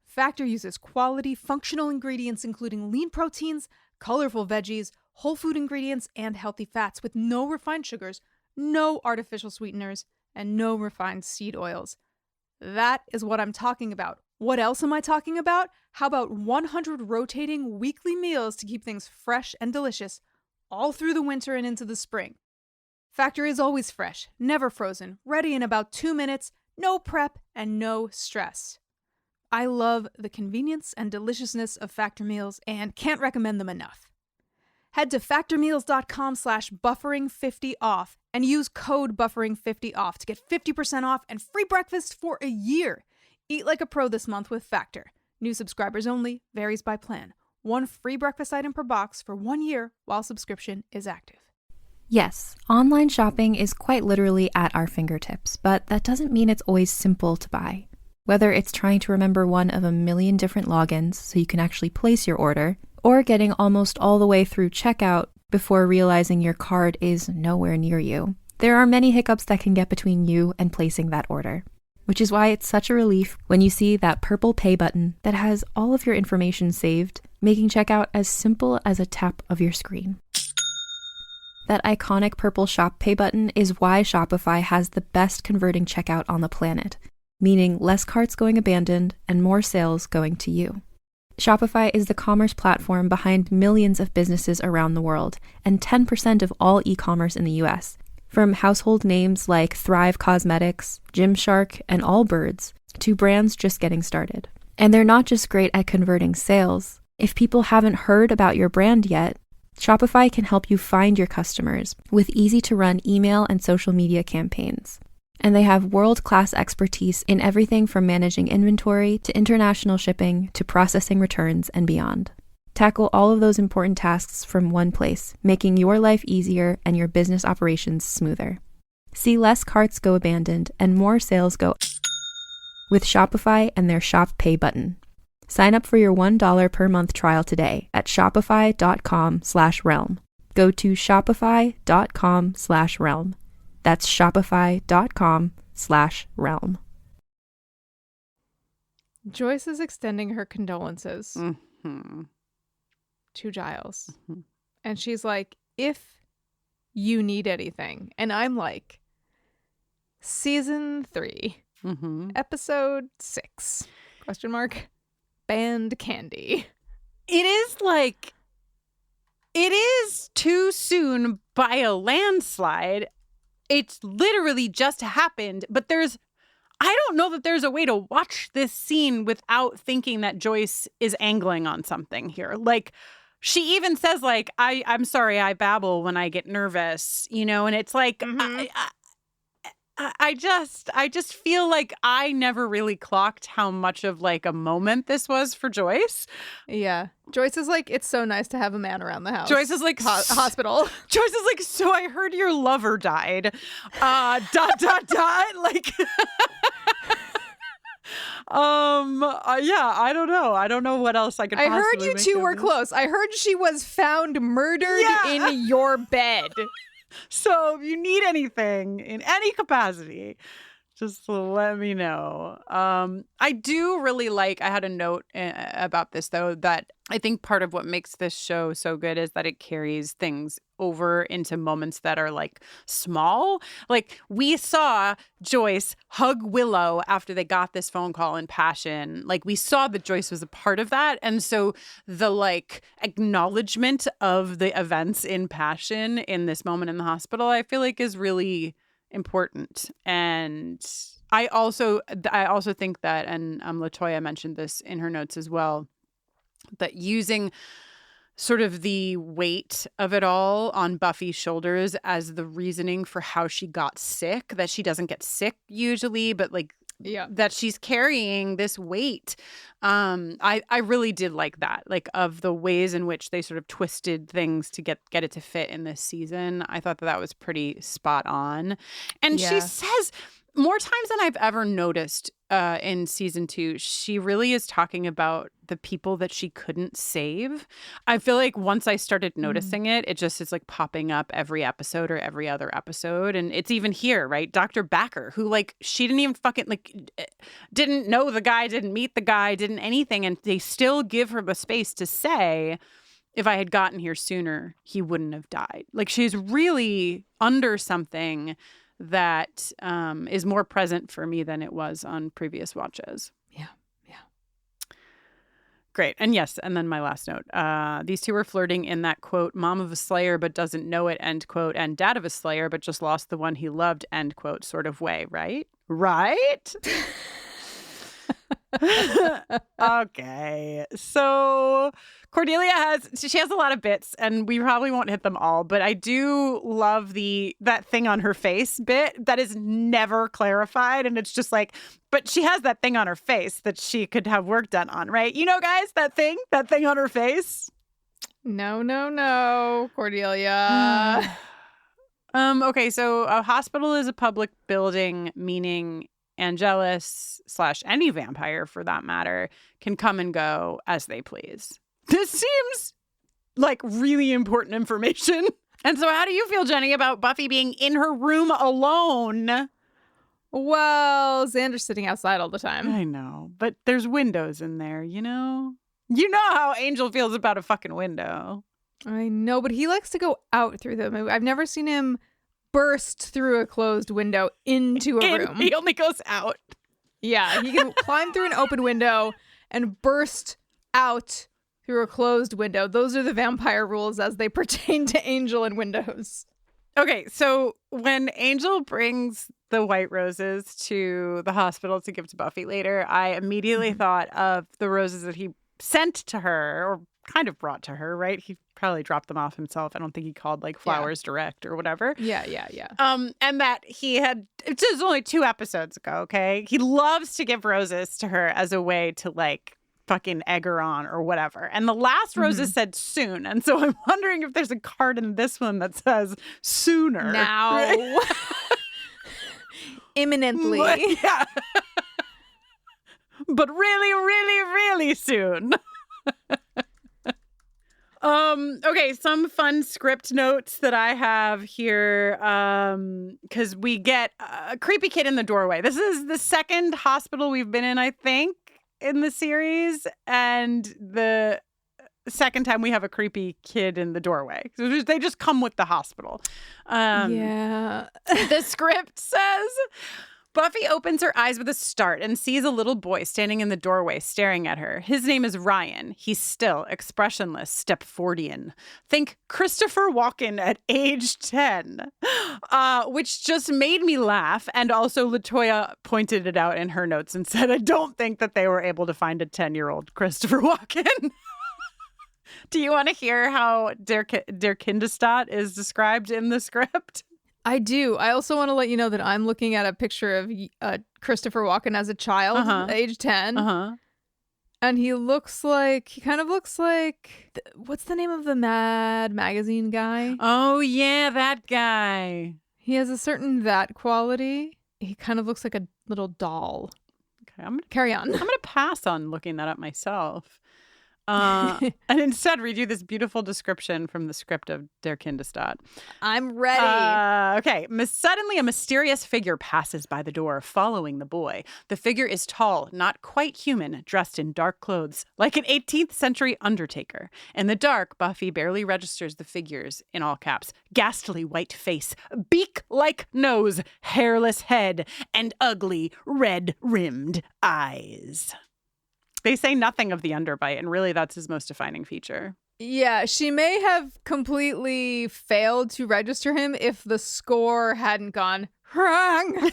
Factor uses quality, functional ingredients including lean proteins, colorful veggies, whole food ingredients, and healthy fats with no refined sugars, no artificial sweeteners, and no refined seed oils. That is what I'm talking about. What else am I talking about? How about 100 rotating weekly meals to keep things fresh and delicious all through the winter and into the spring? Factor is always fresh, never frozen, ready in about 2 minutes, no prep, and no stress. I love the convenience and deliciousness of Factor meals and can't recommend them enough. Head to factormeals.com/buffering50off and use code buffering50off to get 50% off and free breakfast for a year. Eat like a pro this month with Factor. New subscribers only, varies by plan. One free breakfast item per box for 1 year while subscription is active. Yes, online shopping is quite literally at our fingertips, but that doesn't mean it's always simple to buy. Whether it's trying to remember one of a million different logins so you can actually place your order, or getting almost all the way through checkout before realizing your card is nowhere near you, there are many hiccups that can get between you and placing that order. Which is why it's such a relief when you see that purple pay button that has all of your information saved, making checkout as simple as a tap of your screen. That iconic purple shop pay button is why Shopify has the best converting checkout on the planet, meaning less carts going abandoned and more sales going to you. Shopify is the commerce platform behind millions of businesses around the world and 10% of all e-commerce in the US. From household names like Thrive Cosmetics, Gymshark, and Allbirds, to brands just getting started. And they're not just great at converting sales. If people haven't heard about your brand yet, Shopify can help you find your customers with easy-to-run email and social media campaigns. And they have world-class expertise in everything from managing inventory to international shipping to processing returns and beyond. Tackle all of those important tasks from one place, making your life easier and your business operations smoother. See less carts go abandoned and more sales go with Shopify and their Shop Pay button. Sign up for your $1 per month trial today at shopify.com/realm. Go to shopify.com/realm. That's shopify.com/realm. Joyce is extending her condolences Mm-hmm. to Giles. Mm-hmm. And she's like, if you need anything. And I'm like, season 3, episode 6, question mark, band candy. It is too soon by a landslide. It's literally just happened, but I don't know that there's a way to watch this scene without thinking that Joyce is angling on something here. Like, she even says, like, I'm sorry, I babble when I get nervous, and it's like, I just feel like I never really clocked how much of like a moment this was for Joyce. Yeah. Joyce is like, it's so nice to have a man around the house. Joyce is like, hospital. Joyce is like, so I heard your lover died. Like, yeah, I don't know. I don't know what else I could possibly I heard you make two of were it. close. I heard she was found murdered in your bed. So if you need anything in any capacity, just let me know. I do really I had a note about this, though, that I think part of what makes this show so good is that it carries things over into moments that are like small. Like, we saw Joyce hug Willow after they got this phone call in Passion. Like, we saw that Joyce was a part of that. And so the like acknowledgement of the events in Passion in this moment in the hospital, I feel like is really important. And I also think that, and LaToya mentioned this in her notes as well, that using sort of the weight of it all on Buffy's shoulders as the reasoning for how she got sick, that she doesn't get sick usually, but like, yeah, that she's carrying this weight. I really did like that, like, of the ways in which they sort of twisted things to get it to fit in this season. I thought that was pretty spot on. And she says more times than I've ever noticed in season 2, she really is talking about the people that she couldn't save. I feel like once I started noticing it, it just is like popping up every episode or every other episode. And it's even here, right? Dr. Backer, who like, she didn't even fucking like, didn't know the guy, didn't meet the guy, didn't anything. And they still give her the space to say, if I had gotten here sooner, he wouldn't have died. Like, she's really under something that is more present for me than it was on previous watches. Yeah. Great. And yes, and then my last note. These two were flirting in that, quote, mom of a slayer but doesn't know it, end quote, and dad of a slayer but just lost the one he loved, end quote, sort of way, right? Right? Okay. So Cordelia has a lot of bits, and we probably won't hit them all, but I do love that thing on her face bit that is never clarified, and it's just like, but she has that thing on her face that she could have work done on, right? You know, guys, that thing on her face. No, Cordelia. Okay, so a hospital is a public building, meaning Angelus / any vampire, for that matter, can come and go as they please. This seems like really important information. And so how do you feel, Jenny, about Buffy being in her room alone? Well, Xander's sitting outside all the time. I know, but there's windows in there, you know? You know how Angel feels about a fucking window. I know, but he likes to go out through them. I've never seen him burst through a closed window into a room. He only goes out. Yeah, he can climb through an open window and burst out through a closed window. Those are the vampire rules as they pertain to Angel and windows. Okay, so when Angel brings the white roses to the hospital to give to Buffy later, I immediately thought of the roses that he sent to her, or kind of brought to her, right? He probably dropped them off himself. I don't think he called like flowers direct or whatever. Yeah. And that he had, it was only 2 episodes ago, okay? He loves to give roses to her as a way to like fucking egg her on or whatever. And the last roses said soon. And so I'm wondering if there's a card in this one that says sooner. Now. Right? Imminently. Yeah. But really, really, really soon. Okay, some fun script notes that I have here, because we get a creepy kid in the doorway. This is the second hospital we've been in, I think, in the series, and the second time we have a creepy kid in the doorway. So they just come with the hospital. Yeah. The script says, Buffy opens her eyes with a start and sees a little boy standing in the doorway staring at her. His name is Ryan. He's still expressionless, Stepfordian. Think Christopher Walken at age 10, which just made me laugh. And also LaToya pointed it out in her notes and said, I don't think that they were able to find a 10-year-old Christopher Walken. Do you want to hear how Der Kindestod is described in the script? I do. I also want to let you know that I'm looking at a picture of Christopher Walken as a child, age 10. And he kind of looks like, what's the name of the Mad magazine guy? Oh, yeah, that guy. He has a certain that quality. He kind of looks like a little doll. Okay, Carry on. I'm going to pass on looking that up myself. And instead read you this beautiful description from the script of Der Kindestod. I'm ready. Okay. Suddenly, a mysterious figure passes by the door, following the boy. The figure is tall, not quite human, dressed in dark clothes, like an 18th century undertaker. In the dark, Buffy barely registers the figures, in all caps, ghastly white face, beak-like nose, hairless head, and ugly red-rimmed eyes. They say nothing of the underbite, and really that's his most defining feature. Yeah, she may have completely failed to register him if the score hadn't gone wrong.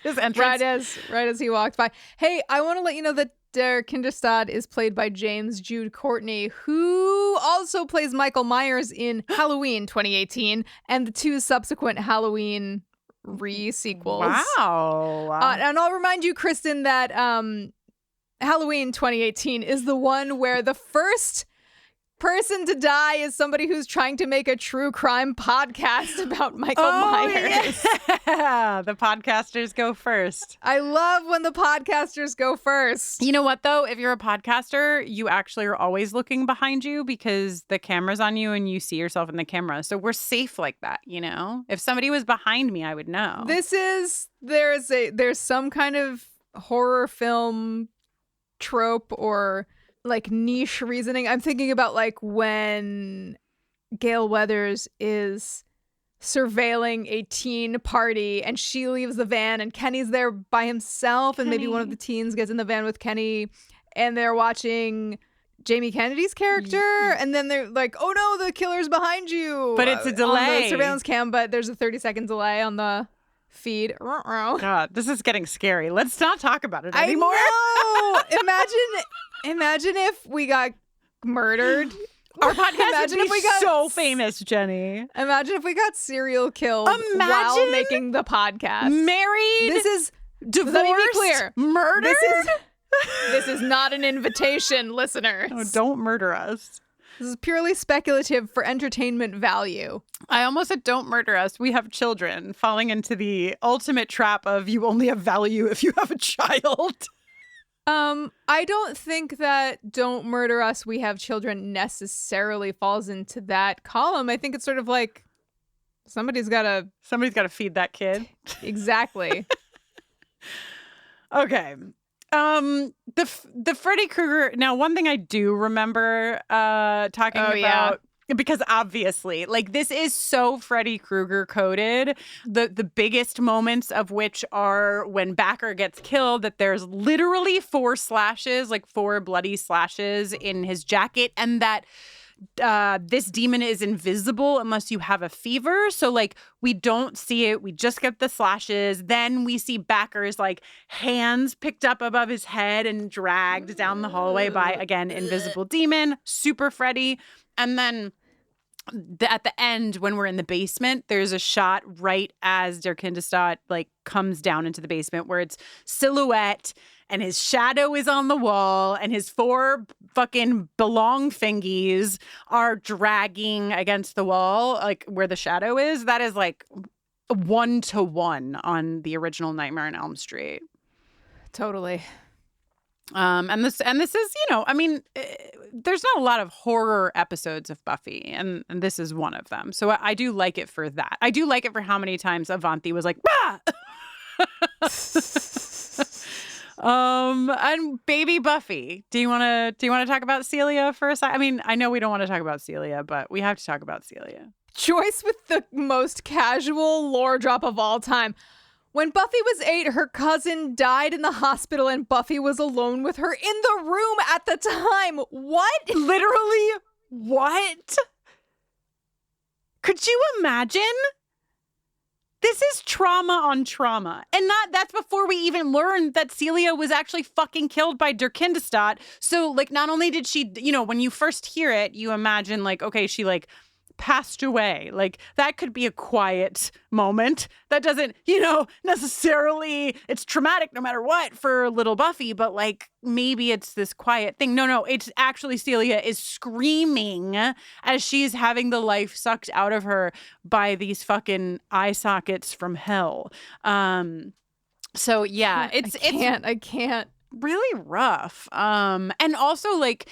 His entrance. Right as he walked by. Hey, I want to let you know that Der Kindestod is played by James Jude Courtney, who also plays Michael Myers in Halloween 2018 and the 2 subsequent Halloween re-sequels. Wow. And I'll remind you, Kristen, that Halloween 2018 is the one where the first person to die is somebody who's trying to make a true crime podcast about Michael Myers. Yeah. The podcasters go first. I love when the podcasters go first. You know what, though? If you're a podcaster, you actually are always looking behind you because the camera's on you and you see yourself in the camera. So we're safe like that, you know? If somebody was behind me, I would know. There's some kind of horror film trope or like niche reasoning. I'm thinking about like when Gale Weathers is surveilling a teen party and she leaves the van and Kenny's there by himself and maybe one of the teens gets in the van with Kenny and they're watching Jamie Kennedy's character and then they're like, oh no, the killer's behind you. But it's a delay. On the surveillance cam, but there's a 30-second delay on the feed. God, this is getting scary. Let's not talk about it anymore. I know. Imagine if we got murdered. Our podcast would be so famous, Jenny. Imagine if we got serial killed while making the podcast. Married. This is divorced. Let me be clear. Murdered. This is not an invitation, listeners. Oh, don't murder us. This is purely speculative for entertainment value. I almost said don't murder us. We have children, falling into the ultimate trap of you only have value if you have a child. I don't think that don't murder us, we have children necessarily falls into that column. I think it's sort of like somebody's got to feed that kid. Exactly. Okay. The Freddy Krueger. Now, one thing I do remember talking about, because obviously, like, this is so Freddy Krueger coded. The biggest moments of which are when Backer gets killed, that there's literally 4 slashes, like 4 bloody slashes in his jacket, and that this demon is invisible unless you have a fever. So, like, we don't see it. We just get the slashes. Then we see Backer's, like, hands picked up above his head and dragged down the hallway by, again, invisible demon. Super Freddy. And then at the end, when we're in the basement, there's a shot right as Der Kindestod, like, comes down into the basement where it's silhouette and his shadow is on the wall and his 4 fucking belongfingies are dragging against the wall, like where the shadow is. That is like 1-to-1 on the original Nightmare on Elm Street. Totally. And this is, you know, I mean, there's not a lot of horror episodes of Buffy, and this is one of them. So I do like it for that. I do like it for how many times Avanti was like, bah! And baby Buffy. Do you want to talk about Celia for a second? I mean, I know we don't want to talk about Celia, but we have to talk about Celia. Joyce with the most casual lore drop of all time. When Buffy was 8, her cousin died in the hospital and Buffy was alone with her in the room at the time. What? Literally, what? Could you imagine? This is trauma on trauma. And that's before we even learned that Celia was actually fucking killed by Der Kindestod. So, like, not only did she, you know, when you first hear it, you imagine, like, okay, she, like, passed away. Like, that could be a quiet moment. That doesn't, you know, necessarily, it's traumatic no matter what for little Buffy, but, like, maybe it's this quiet thing. No, it's actually Celia is screaming as she's having the life sucked out of her by these fucking eye sockets from hell. So yeah, I can't. Really rough. And also, like,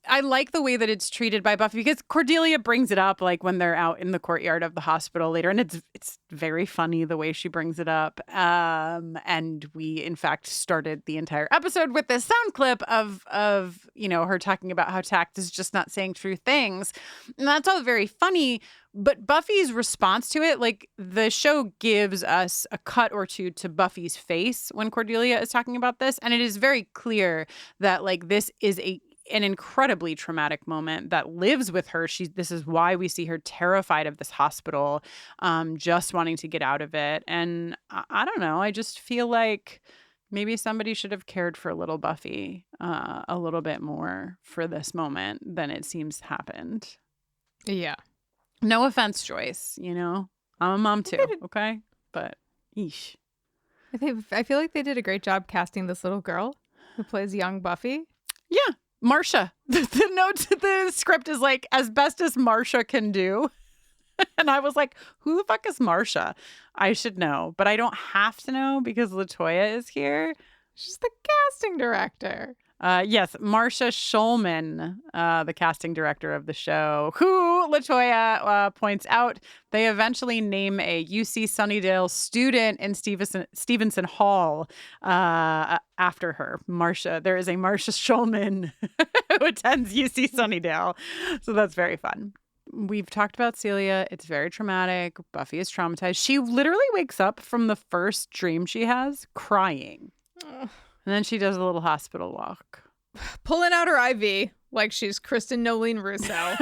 I like the way that it's treated by Buffy, because Cordelia brings it up, like, when they're out in the courtyard of the hospital later, and it's very funny the way she brings it up. And we, in fact, started the entire episode with this sound clip of you know, her talking about how tact is just not saying true things, and that's all very funny. But Buffy's response to it, like, the show gives us a cut or two to Buffy's face when Cordelia is talking about this, and it is very clear that, like, this is an incredibly traumatic moment that lives with her. This is why we see her terrified of this hospital, just wanting to get out of it. And I don't know. I just feel like maybe somebody should have cared for little Buffy a little bit more for this moment than it seems happened. Yeah. No offense, Joyce. You know, I'm a mom too. Okay, but yeesh. I feel like they did a great job casting this little girl who plays young Buffy. Yeah. Marcia. The note to the script is like, as best as Marcia can do. And I was like, who the fuck is Marcia? I should know, but I don't have to know because LaToya is here. She's the casting director. Yes, Marcia Schulman, the casting director of the show, who LaToya points out they eventually name a UC Sunnydale student in Stevenson Hall after her. Marcia, there is a Marcia Schulman who attends UC Sunnydale. So that's very fun. We've talked about Celia. It's very traumatic. Buffy is traumatized. She literally wakes up from the first dream she has crying. And then she does a little hospital walk. Pulling out her IV like she's Kristin Nolene Russo.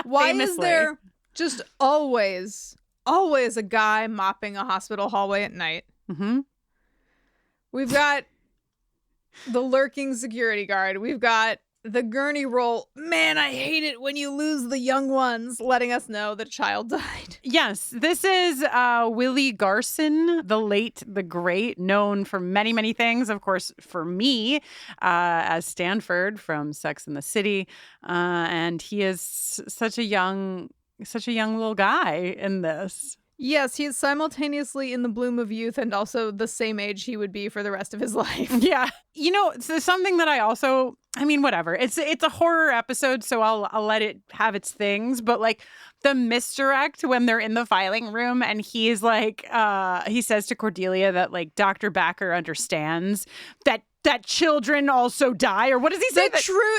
Why Famously. is there just always always a guy mopping a hospital hallway at night. Mm-hmm. We've got the lurking security guard. We've got the gurney roll. Man, I hate it when you lose the young ones, letting us know that a child died. Yes, this is Willie Garson, the late, the great, known for many, many things. Of course, for me, as Stanford from Sex and the City. And he is such a young little guy in this. Yes, he is simultaneously in the bloom of youth and also the same age he would be for the rest of his life. Yeah. You know, so something that whatever. It's a horror episode, so I'll let it have its things. But like the misdirect when they're in the filing room and he's like, he says to Cordelia that like Dr. Backer understands that children also die, or what does he say?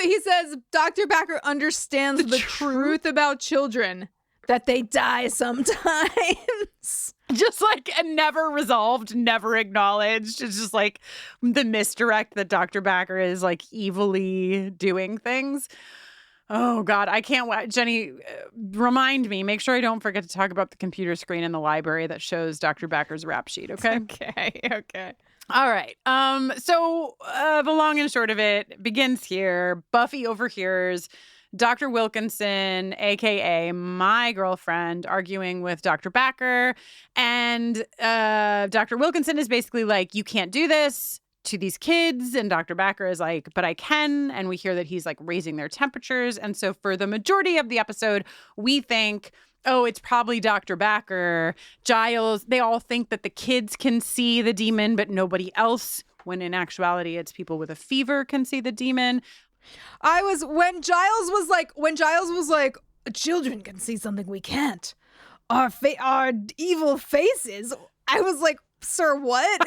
He says Dr. Backer understands the truth about children. That they die sometimes. Just like, and never resolved, never acknowledged. It's just like the misdirect that Dr. Backer is like evilly doing things. Oh, God, I can't wait. Jenny, remind me. Make sure I don't forget to talk about the computer screen in the library that shows Dr. Backer's rap sheet, okay? Okay. All right. So the long and short of it begins here. Buffy overhears Dr. Wilkinson, a.k.a. my girlfriend, arguing with Dr. Backer. And Dr. Wilkinson is basically like, you can't do this to these kids. And Dr. Backer is like, but I can. And we hear that he's like raising their temperatures. And so for the majority of the episode, we think, oh, it's probably Dr. Backer. Giles, they all think that the kids can see the demon, but nobody else. When in actuality, it's people with a fever can see the demon. When Giles was like, children can see something we can't. Our evil faces. I was like, sir, what?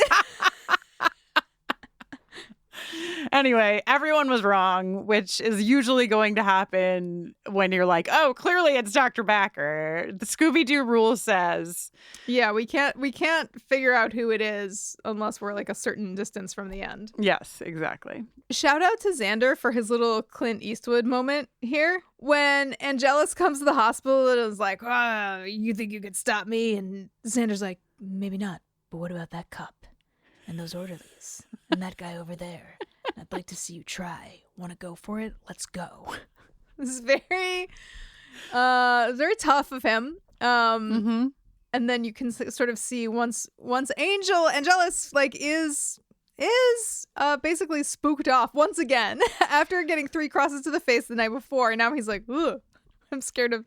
Anyway, everyone was wrong, which is usually going to happen when you're like, oh, clearly it's Dr. Backer. The Scooby-Doo rule says. Yeah, we can't figure out who it is unless we're like a certain distance from the end. Yes, exactly. Shout out to Xander for his little Clint Eastwood moment here. When Angelus comes to the hospital and is like, oh, you think you could stop me? And Xander's like, maybe not. But what about that cop? And those orderlies? And that guy over there? I'd like to see you try. Want to go for it? Let's go. This is very tough of him. And then you can sort of see once Angelus like is basically spooked off once again after getting 3 crosses to the face the night before. And now he's like, ugh, I'm scared of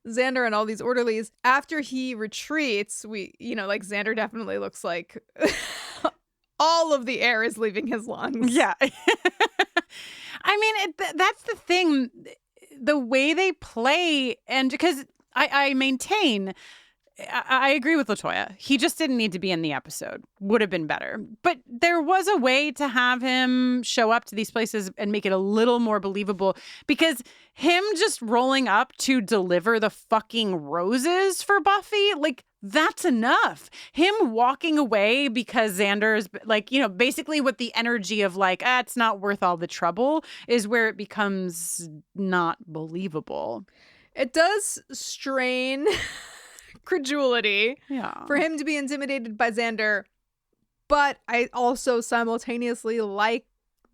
Xander and all these orderlies. After he retreats, Xander definitely looks like all of the air is leaving his lungs. Yeah. I mean, that's the thing. The way they play, and because I maintain, I agree with LaToya. He just didn't need to be in the episode. Would have been better. But there was a way to have him show up to these places and make it a little more believable, because him just rolling up to deliver the fucking roses for Buffy, like, that's enough. Him walking away because Xander's like, basically with the energy of like, it's not worth all the trouble, is where it becomes not believable. It does strain credulity for him to be intimidated by Xander, but I also simultaneously like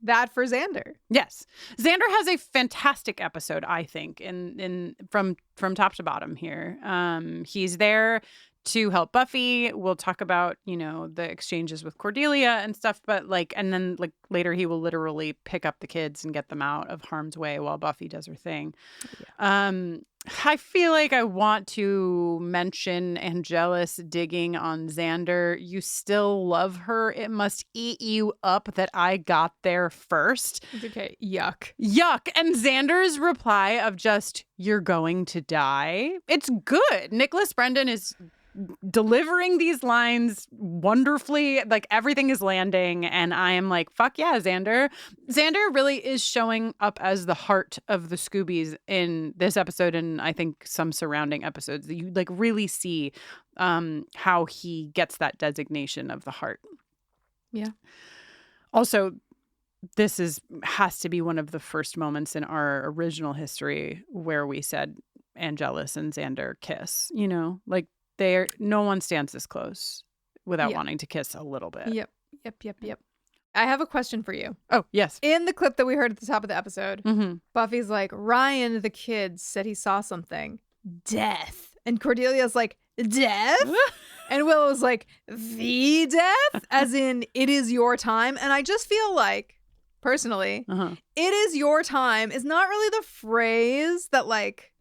that for Xander. Yes. Xander has a fantastic episode, I think, in from top to bottom here. He's there to help Buffy. We'll talk about, the exchanges with Cordelia and stuff, but and then later he will literally pick up the kids and get them out of harm's way while Buffy does her thing. Yeah. I feel like I want to mention Angelus digging on Xander. You still love her. It must eat you up that I got there first. Okay. Yuck. And Xander's reply of just, you're going to die. It's good. Nicholas Brendan is delivering these lines wonderfully. Like, everything is landing, and I am like, fuck yeah, Xander. Xander really is showing up as the heart of the Scoobies in this episode, and I think some surrounding episodes that you really see how he gets that designation of the heart. Yeah. Also, this has to be one of the first moments in our original history where we said Angelus and Xander kiss, No one stands this close without wanting to kiss a little bit. Yep. I have a question for you. Oh, yes. In the clip that we heard at the top of the episode, Buffy's like, Ryan, the kid, said he saw something. Death. And Cordelia's like, death? And Willow's like, the death? As in, it is your time. And I just feel like, personally, it is your time is not really the phrase that like,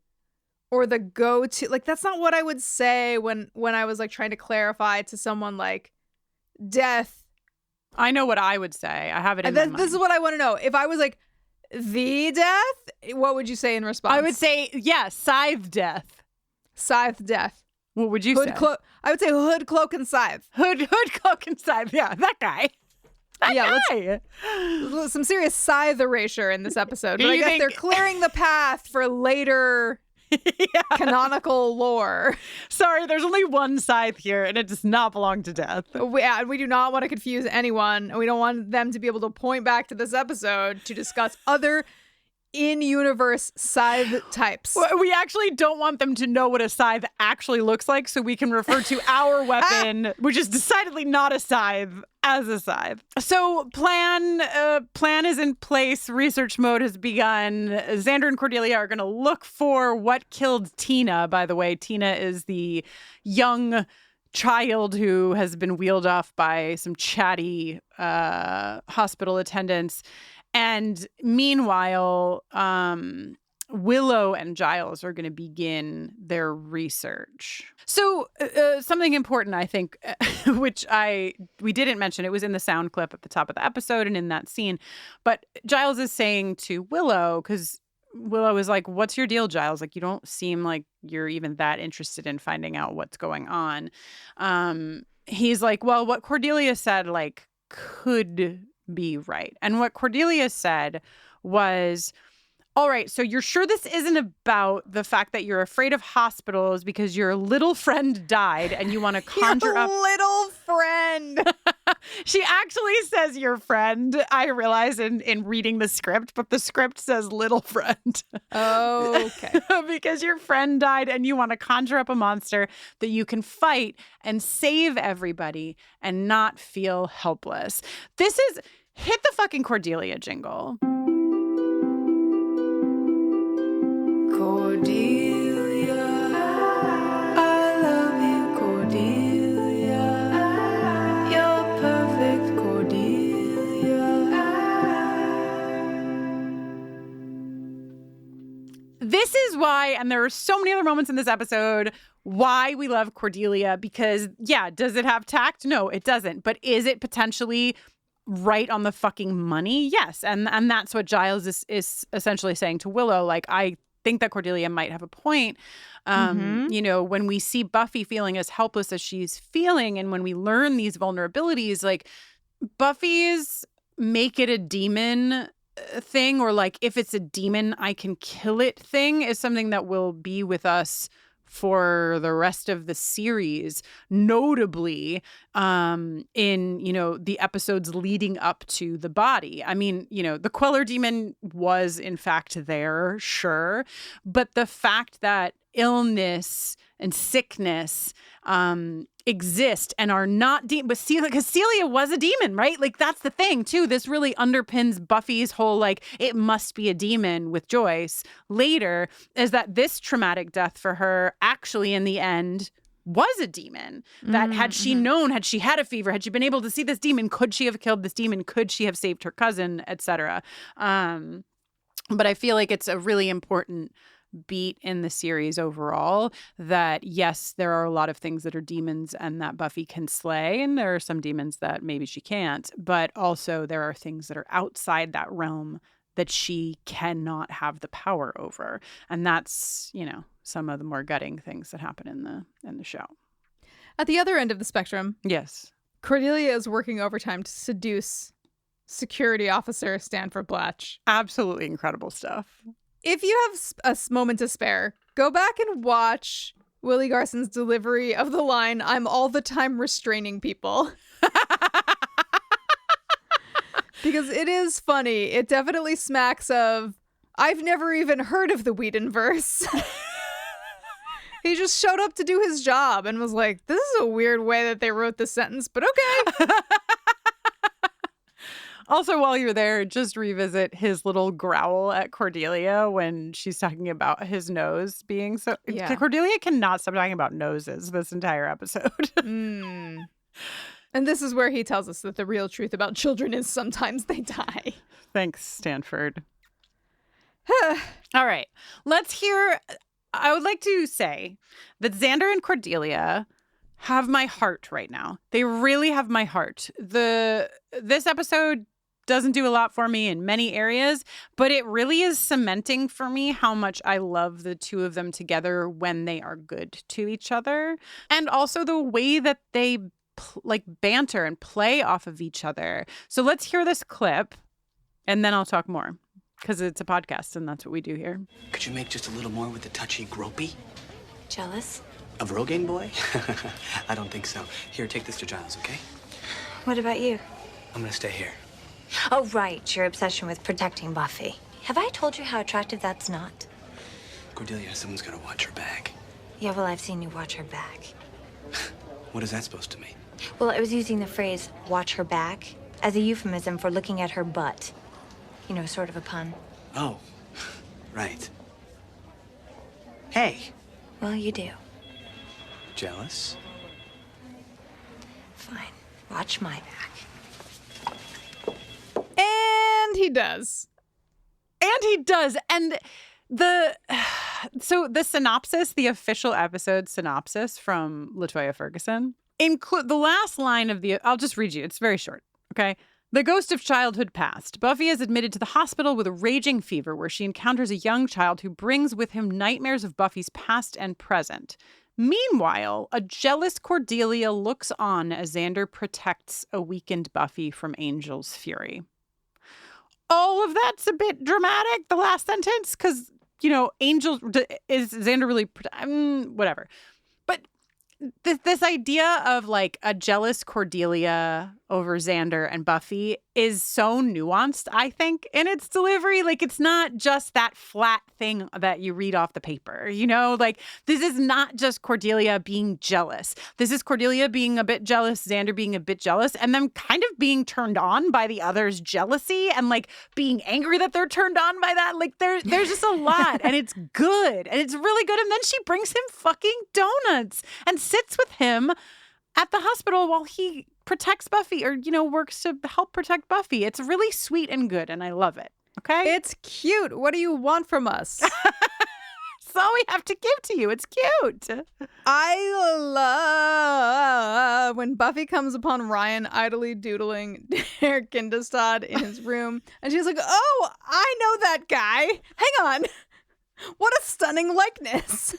or the go-to. Like, that's not what I would say when I was like trying to clarify to someone like, death. I know what I would say. I have it in my mind. This is what I want to know. If I was like, the death, what would you say in response? I would say, scythe death. Scythe death. What would you say? I would say hood, cloak, and scythe. Hood, cloak, and scythe. Yeah, that guy. That guy. Some serious scythe erasure in this episode. But I guess they're clearing the path for later canonical lore. Sorry, there's only one scythe here, and it does not belong to death. We do not want to confuse anyone, and we don't want them to be able to point back to this episode to discuss other in-universe scythe types. We actually don't want them to know what a scythe actually looks like, so we can refer to our weapon, which is decidedly not a scythe, as a scythe. So plan is in place. Research mode has begun. Xander and Cordelia are going to look for what killed Tina. By the way, Tina is the young child who has been wheeled off by some chatty hospital attendants. And meanwhile, Willow and Giles are going to begin their research. So something important, I think, which we didn't mention, it was in the sound clip at the top of the episode and in that scene. But Giles is saying to Willow, because Willow is like, what's your deal, Giles? Like, you don't seem like you're even that interested in finding out what's going on. He's like, well, what Cordelia said, like, could be right. And what Cordelia said was, all right, so you're sure this isn't about the fact that you're afraid of hospitals because your little friend died and you want to conjure up... little friend! She actually says your friend, I realize in reading the script, but the script says little friend. Oh, okay. Because your friend died and you want to conjure up a monster that you can fight and save everybody and not feel helpless. This is... Hit the fucking Cordelia jingle. Cordelia, I love you, Cordelia. You're perfect, Cordelia. This is why, and there are so many other moments in this episode, why we love Cordelia. Because, does it have tact? No, it doesn't. But is it potentially right on the fucking money? Yes. And that's what Giles is essentially saying to Willow. Like, I think that Cordelia might have a point. You know, when we see Buffy feeling as helpless as she's feeling, and when we learn these vulnerabilities, like Buffy's make it a demon thing, or like, if it's a demon, I can kill it thing, is something that will be with us for the rest of the series, notably in, the episodes leading up to the body. I mean, the Queller demon was in fact there, sure. But the fact that illness and sickness exist and are not but Celia, because Celia was a demon, right? Like, that's the thing too. This really underpins Buffy's whole, like, it must be a demon with Joyce later, is that this traumatic death for her actually in the end was a demon. That had she known, had she had a fever, had she been able to see this demon, could she have killed this demon? Could she have saved her cousin, etc.? But I feel like it's a really important beat in the series overall, that yes, there are a lot of things that are demons and that Buffy can slay, and there are some demons that maybe she can't, but also there are things that are outside that realm that she cannot have the power over. And that's, some of the more gutting things that happen in the show. At the other end of the spectrum, yes, Cordelia is working overtime to seduce security officer Stanford Blatch. Absolutely incredible stuff. If you have a moment to spare, go back and watch Willie Garson's delivery of the line, "I'm all the time restraining people." Because it is funny. It definitely smacks of, I've never even heard of the Whedonverse. He just showed up to do his job and was like, this is a weird way that they wrote this sentence, but okay. Also, while you're there, just revisit his little growl at Cordelia when she's talking about his nose being so... Yeah. Cordelia cannot stop talking about noses this entire episode. And this is where he tells us that the real truth about children is sometimes they die. Thanks, Stanford. All right. Let's hear... I would like to say that Xander and Cordelia have my heart right now. They really have my heart. This episode doesn't do a lot for me in many areas, but it really is cementing for me how much I love the two of them together when they are good to each other. And also the way that they banter and play off of each other. So let's hear this clip and then I'll talk more because it's a podcast and that's what we do here. Could you make just a little more with the touchy gropey? Jealous? Of Rogaine boy? I don't think so. Here, take this to Giles, okay? What about you? I'm gonna stay here. Oh, right. Your obsession with protecting Buffy. Have I told you how attractive that's not? Cordelia, someone's gotta watch her back. Yeah, well, I've seen you watch her back. What is that supposed to mean? Well, I was using the phrase watch her back as a euphemism for looking at her butt. You know, sort of a pun. Oh, right. Hey. Well, you do. Jealous? Fine. Watch my back. And he does. And so the synopsis, the official episode synopsis from LaToya Ferguson, include the last line of I'll just read you. It's very short. Okay. The ghost of childhood past. Buffy is admitted to the hospital with a raging fever where she encounters a young child who brings with him nightmares of Buffy's past and present. Meanwhile, a jealous Cordelia looks on as Xander protects a weakened Buffy from Angel's fury. All of that's a bit dramatic, the last sentence, because, Angel, is Xander really, whatever. But this idea of a jealous Cordelia over Xander and Buffy is so nuanced, I think, in its delivery. It's not just that flat thing that you read off the paper, this is not just Cordelia being jealous. This is Cordelia being a bit jealous, Xander being a bit jealous, and then kind of being turned on by the other's jealousy and being angry that they're turned on by that. There's just a lot and it's good and it's really good. And then she brings him fucking donuts and sits with him at the hospital while he protects Buffy or, works to help protect Buffy. It's really sweet and good, and I love it. Okay? It's cute. What do you want from us? That's all we have to give to you. It's cute. I love when Buffy comes upon Ryan idly doodling their Kindestod in his room, and she's like, oh, I know that guy. Hang on. What a stunning likeness.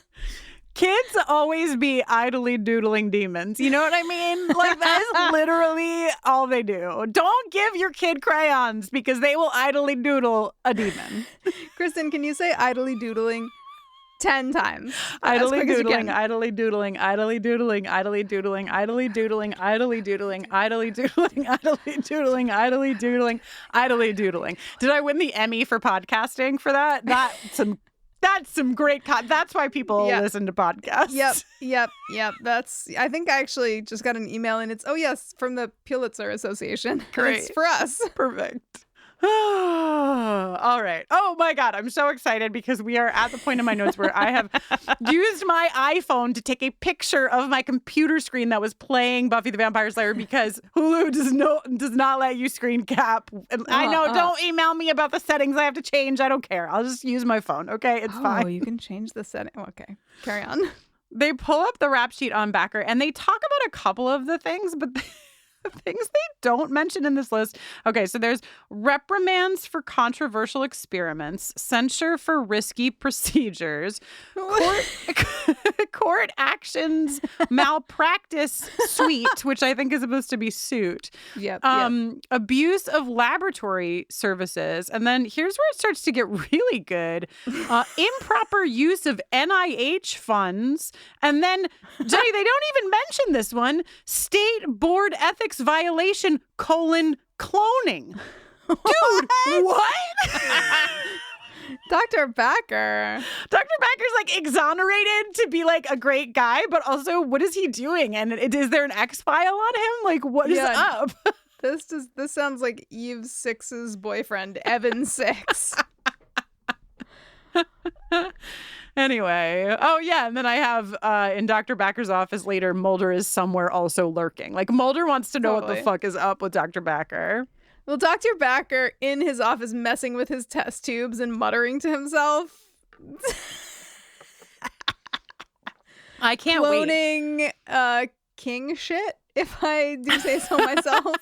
Kids always be idly doodling demons. You know what I mean? That is literally all they do. Don't give your kid crayons because they will idly doodle a demon. Kristen, can you say idly doodling 10 times? Idly doodling, idly doodling, idly doodling, idly doodling, idly doodling, idly doodling, idly doodling, idly doodling, idly doodling, idly doodling. Did I win the Emmy for podcasting for that? That's some great that's why people listen to podcasts. Yep. I think I actually just got an email and it's, oh yes, from the Pulitzer Association. Great. It's for us. Perfect. All right. Oh my God. I'm so excited because we are at the point in my notes where I have used my iPhone to take a picture of my computer screen that was playing Buffy the Vampire Slayer because Hulu does not let you screen cap. I know. Don't email me about the settings I have to change. I don't care. I'll just use my phone. Okay. It's fine. Oh, you can change the setting. Okay. Carry on. They pull up the rap sheet on Backer and they talk about a couple of the things, but things they don't mention in this list. Okay, so there's reprimands for controversial experiments, censure for risky procedures, court actions, malpractice suite, which I think is supposed to be suit. Yep. Abuse of laboratory services. And then here's where it starts to get really good. Improper use of NIH funds. And then, Jenny, they don't even mention this one. State board ethics violation, cloning. Dude, what? Dr. Backer. Dr. Backer's like exonerated to be like a great guy, but also what is he doing? And is there an X-file on him? Like, what is up? This sounds like Eve Six's boyfriend, Evan Six. Anyway, and then I have in Dr. Backer's office later, Mulder is somewhere also lurking. Like, Mulder wants to know what the fuck is up with Dr. Backer. Well, Dr. Backer in his office messing with his test tubes and muttering to himself. I can't wait. Cloning king shit, if I do say so myself.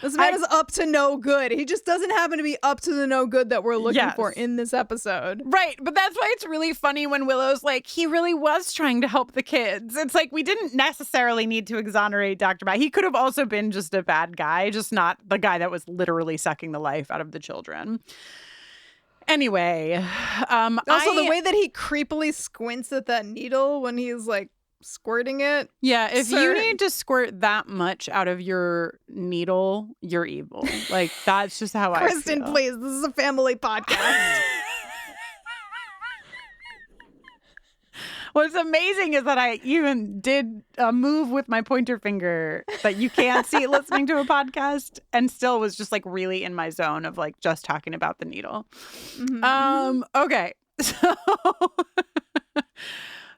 This man is up to no good. He just doesn't happen to be up to the no good that we're looking for in this episode. Right. But that's why it's really funny when Willow's like, he really was trying to help the kids. It's like, we didn't necessarily need to exonerate Dr. Back. He could have also been just a bad guy, just not the guy that was literally sucking the life out of the children. Anyway. Also, the way that he creepily squints at that needle when he's like, squirting it. Yeah, if you need to squirt that much out of your needle, you're evil. Like, that's just how I feel. Kristin, please. This is a family podcast. What's amazing is that I even did a move with my pointer finger that you can't see listening to a podcast, and still was just like really in my zone of like just talking about the needle. Mm-hmm. Okay.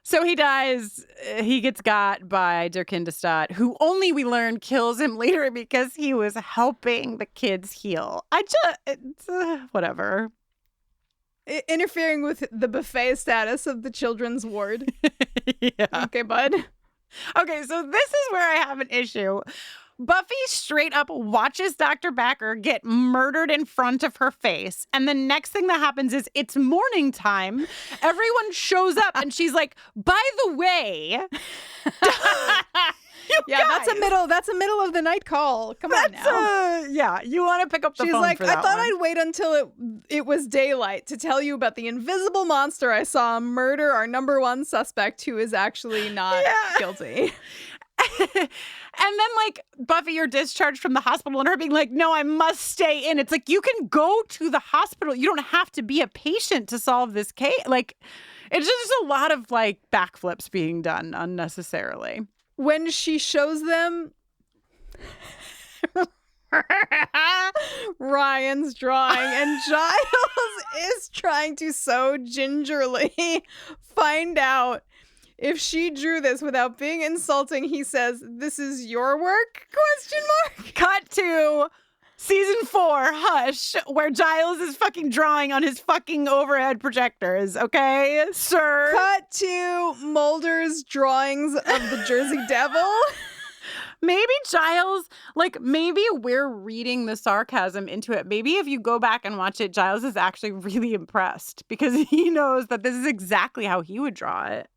So he dies. He gets got by Der Kindestod, who only we learn kills him later because he was helping the kids heal. It's whatever. Interfering with the buffet status of the children's ward. Yeah. Okay, bud. Okay, so this is where I have an issue. Buffy straight up watches Dr. Backer get murdered in front of her face. And the next thing that happens is it's morning time. Everyone shows up and she's like, by the way. That's a middle of the night call. Come on now. You want to pick up the phone. She's like, for that I thought one. I'd wait until it was daylight to tell you about the invisible monster I saw murder our number one suspect who is actually not guilty. And then, like, Buffy, you're discharged from the hospital, and her being like, no, I must stay in. It's like, you can go to the hospital. You don't have to be a patient to solve this case. Like, it's just a lot of, like, backflips being done unnecessarily. When she shows them Ryan's drawing, and Giles is trying to so gingerly find out if she drew this without being insulting, he says, "This is your work?" ? Cut to season 4, Hush, where Giles is fucking drawing on his fucking overhead projectors, okay, sir? Cut to Mulder's drawings of the Jersey Devil. Maybe Giles, like, maybe we're reading the sarcasm into it. Maybe if you go back and watch it, Giles is actually really impressed because he knows that this is exactly how he would draw it.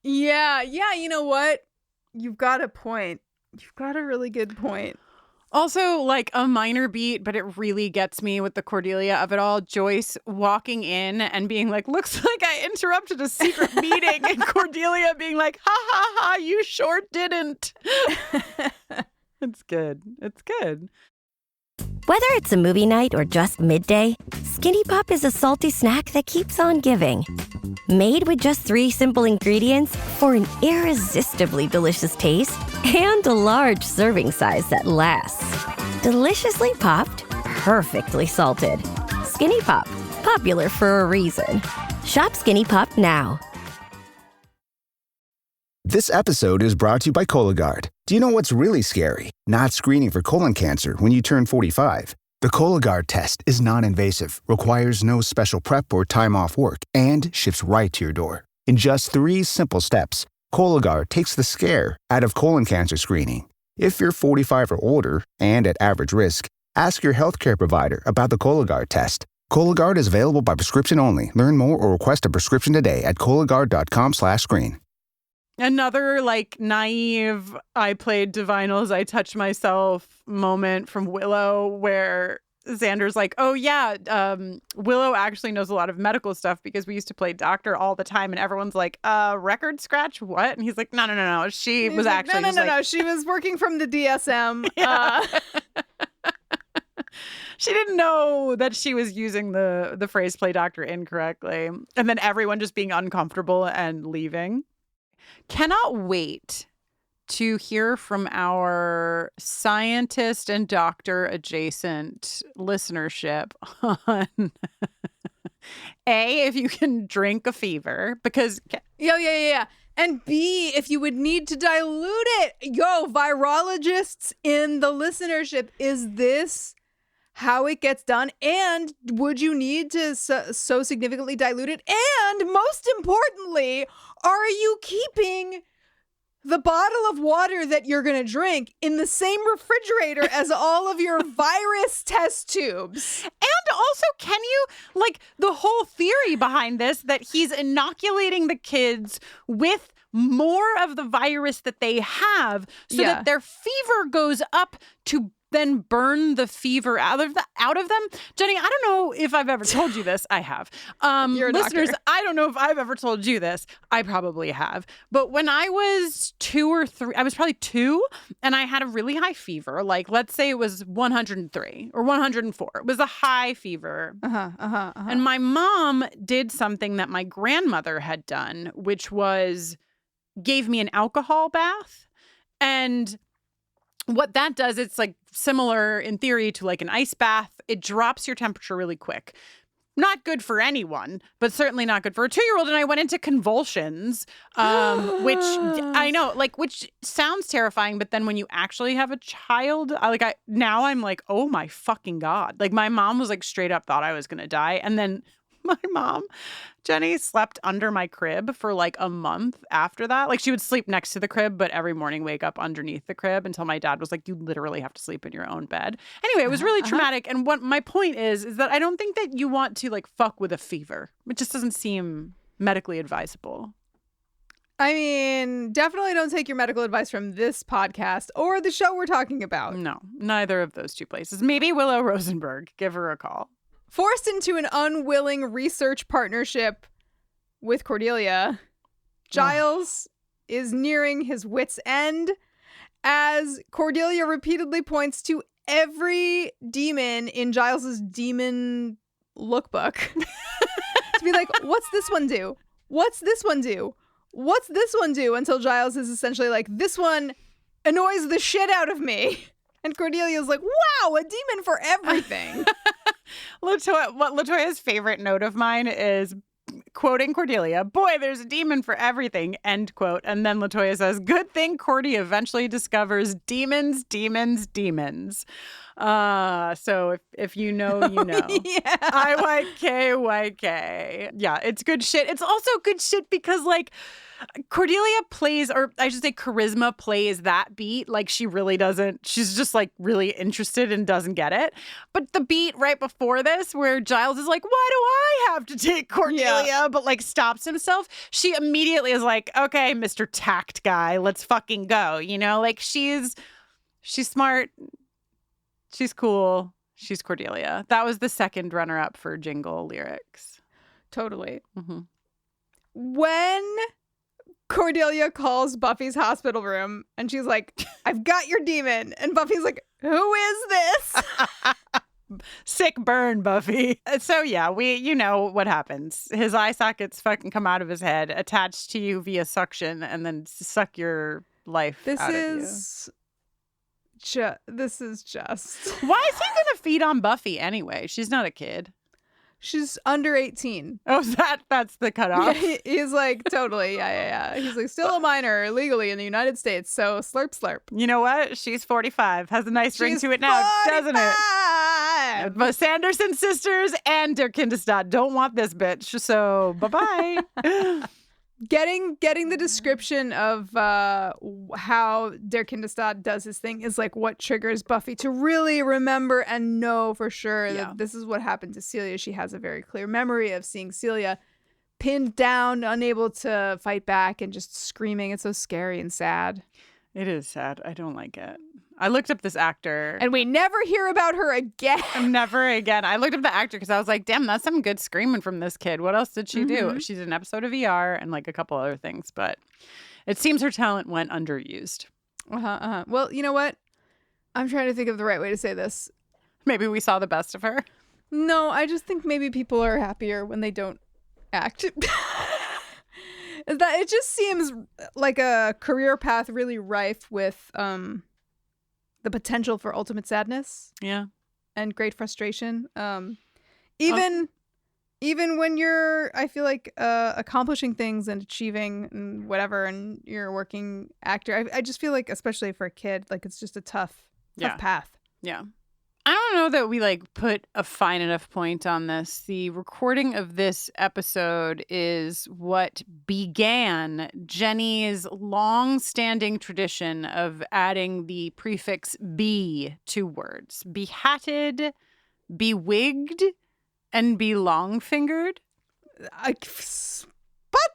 Yeah, you know what? You've got a point. You've got a really good point. Also, like, a minor beat, but it really gets me with the Cordelia of it all. Joyce walking in and being like, looks like I interrupted a secret meeting. And Cordelia being like, ha, ha, ha, you sure didn't. It's good. It's good. Whether it's a movie night or just midday, Skinny Pop is a salty snack that keeps on giving. Made with just 3 simple ingredients for an irresistibly delicious taste and a large serving size that lasts. Deliciously popped, perfectly salted. Skinny Pop, popular for a reason. Shop Skinny Pop now. This episode is brought to you by Cologuard. Do you know what's really scary? Not screening for colon cancer when you turn 45. The Cologuard test is non-invasive, requires no special prep or time off work, and ships right to your door. In just 3 simple steps, Cologuard takes the scare out of colon cancer screening. If you're 45 or older and at average risk, ask your healthcare provider about the Cologuard test. Cologuard is available by prescription only. Learn more or request a prescription today at Cologuard.com/screen. Another, like, naive, I played divinals, I touched myself moment from Willow where Xander's like, oh, yeah, Willow actually knows a lot of medical stuff because we used to play doctor all the time. And everyone's like, record scratch? What? And he's like, no. She was like, actually No. She was working from the DSM. Yeah. She didn't know that she was using the phrase play doctor incorrectly. And then everyone just being uncomfortable and leaving. Cannot wait to hear from our scientist and doctor adjacent listenership on A, if you can drink a fever, because Yeah. And B, if you would need to dilute it. Yo, virologists in the listenership, is this how it gets done? And would you need to so significantly dilute it? And most importantly, are you keeping the bottle of water that you're going to drink in the same refrigerator as all of your virus test tubes? And also, can you, like, the whole theory behind this, that he's inoculating the kids with more of the virus that they have so that their fever goes up to then burn the fever out of them. Jenny, I don't know if I've ever told you this. I have. You're a listeners, doctor. I don't know if I've ever told you this. I probably have. But when I was 2 or 3, I was probably 2, and I had a really high fever. Like, let's say it was 103 or 104. It was a high fever. And my mom did something that my grandmother had done, which was gave me an alcohol bath. And what that does, it's like similar in theory to like an ice bath. It drops your temperature really quick. Not good for anyone, but certainly not good for a 2-year-old. And I went into convulsions, which I know, like, which sounds terrifying. But then when you actually have a child, now I'm like, oh my fucking God. Like, my mom was like straight up thought I was going to die. And then my mom, Jenny, slept under my crib for like a month after that. Like, she would sleep next to the crib, but every morning wake up underneath the crib until my dad was like, you literally have to sleep in your own bed. Anyway, it was really traumatic. And what my point is that I don't think that you want to like fuck with a fever. It just doesn't seem medically advisable. I mean, definitely don't take your medical advice from this podcast or the show we're talking about. No, neither of those two places. Maybe Willow Rosenberg. Give her a call. Forced into an unwilling research partnership with Cordelia, Giles is nearing his wit's end as Cordelia repeatedly points to every demon in Giles's demon lookbook to be like, what's this one do? What's this one do? What's this one do? Until Giles is essentially like, this one annoys the shit out of me. And Cordelia's like, wow, a demon for everything. LaToya's favorite note of mine is quoting Cordelia, boy, there's a demon for everything, end quote. And then LaToya says, good thing Cordy eventually discovers demons. So if you know, you know. Yeah. IYK. Yeah, it's good shit. It's also good shit because, like, Cordelia plays, or I should say charisma plays that beat like she really doesn't. She's just like really interested and doesn't get it. But the beat right before this where Giles is like, why do I have to take Cordelia? Yeah. But like stops himself. She immediately is like, okay, Mr. Tact guy, let's fucking go. You know, like she's smart. She's cool. She's Cordelia. That was the second runner up for jingle lyrics. Totally. Mm-hmm. When Cordelia calls Buffy's hospital room and she's like, I've got your demon. And Buffy's like, who is this? Sick burn, Buffy. So yeah, you know what happens. His eye sockets fucking come out of his head, attached to you via suction, and then suck your life out of you. This is just... Why is he gonna feed on Buffy anyway? She's not a kid. She's under 18. Oh, that's the cutoff? Yeah, he's like, totally, yeah. He's like, still a minor legally in the United States, so slurp, slurp. You know what? She's 45. Has a nice ring to it now, 45! doesn't it? But Sanderson sisters and Der Kindestod don't want this bitch, so bye-bye. Getting the description of how Der Kindestod does his thing is like what triggers Buffy to really remember and know for sure that this is what happened to Celia. She has a very clear memory of seeing Celia pinned down, unable to fight back, and just screaming. It's so scary and sad. It is sad. I don't like it. I looked up this actor. And we never hear about her again. Never again. I looked up the actor because I was like, damn, that's some good screaming from this kid. What else did she do? She's in an episode of ER and like a couple other things. But it seems her talent went underused. Well, you know what? I'm trying to think of the right way to say this. Maybe we saw the best of her. No, I just think maybe people are happier when they don't act. That it just seems like a career path really rife with the potential for ultimate sadness. Yeah. And great frustration. Even when you're, I feel like, accomplishing things and achieving and whatever, and you're a working actor, I just feel like, especially for a kid, like it's just a tough path. Yeah. I don't know that we like put a fine enough point on this. The recording of this episode is what began Jenny's long-standing tradition of adding the prefix "be" to words. Behatted, bewigged, and belongfingered. Spot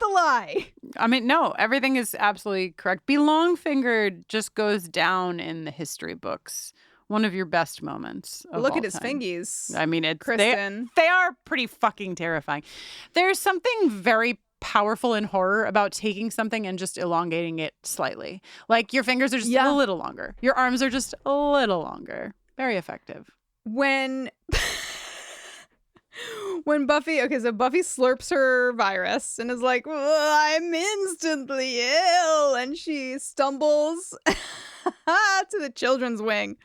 the lie. I mean, no, everything is absolutely correct. Belongfingered just goes down in the history books. One of your best moments. Look at his time. fingies. I mean, Kristin. They are pretty fucking terrifying. There's something very powerful in horror about taking something and just elongating it slightly. Like your fingers are just a little longer. Your arms are just a little longer. Very effective. When Buffy, so Buffy slurps her virus and is like, I'm instantly ill. And she stumbles to the children's wing.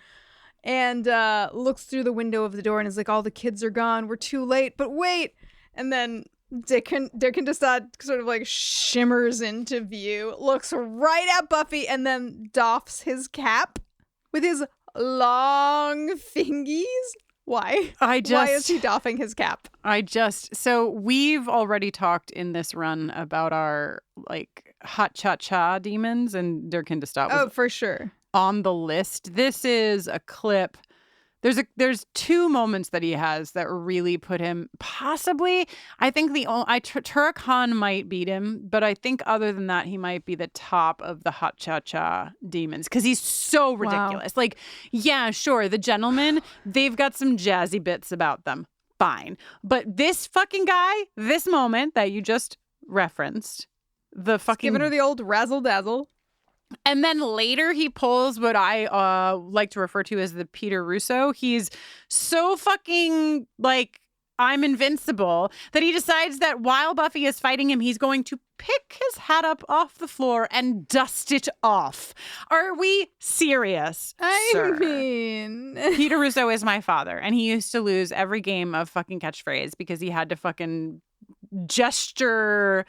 And looks through the window of the door and is like, all the kids are gone. We're too late. But wait. And then der Kindestod sort of like shimmers into view, looks right at Buffy, and then doffs his cap with his long fingies. Why? Why is he doffing his cap? So we've already talked in this run about our like hot cha-cha demons, and der Kindestod was for sure on the list. This is a clip. There's two moments that he has that really put him possibly. I think Turek Khan might beat him, but I think other than that, he might be the top of the hot cha-cha demons because he's so ridiculous. Wow. Like, yeah, sure, the gentlemen, they've got some jazzy bits about them. Fine. But this fucking guy, this moment that you just referenced, the fucking... giving her the old razzle-dazzle. And then later he pulls what I like to refer to as the Peter Russo. He's so fucking like, I'm invincible, that he decides that while Buffy is fighting him, he's going to pick his hat up off the floor and dust it off. Are we serious, sir? mean... Peter Russo is my father, and he used to lose every game of fucking catchphrase because he had to fucking gesture...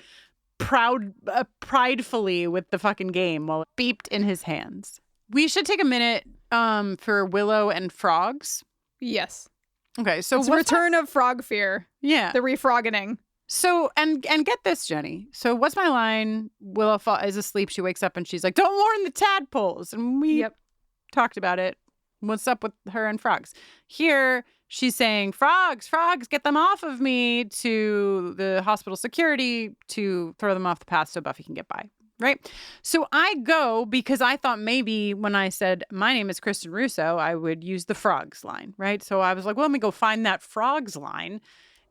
pridefully with the fucking game while it beeped in his hands. We should take a minute for Willow and frogs. Yes. Okay, so it's return of frog fear. Yeah. The refroggening. So, and get this, Jenny. So what's my line? Willow is asleep. She wakes up and she's like, don't warn the tadpoles. And we talked about it. What's up with her and frogs? Here, she's saying, frogs, get them off of me, to the hospital security to throw them off the path so Buffy can get by, right? So I go because I thought maybe when I said, my name is Kristin Russo, I would use the frogs line, right? So I was like, well, let me go find that frogs line.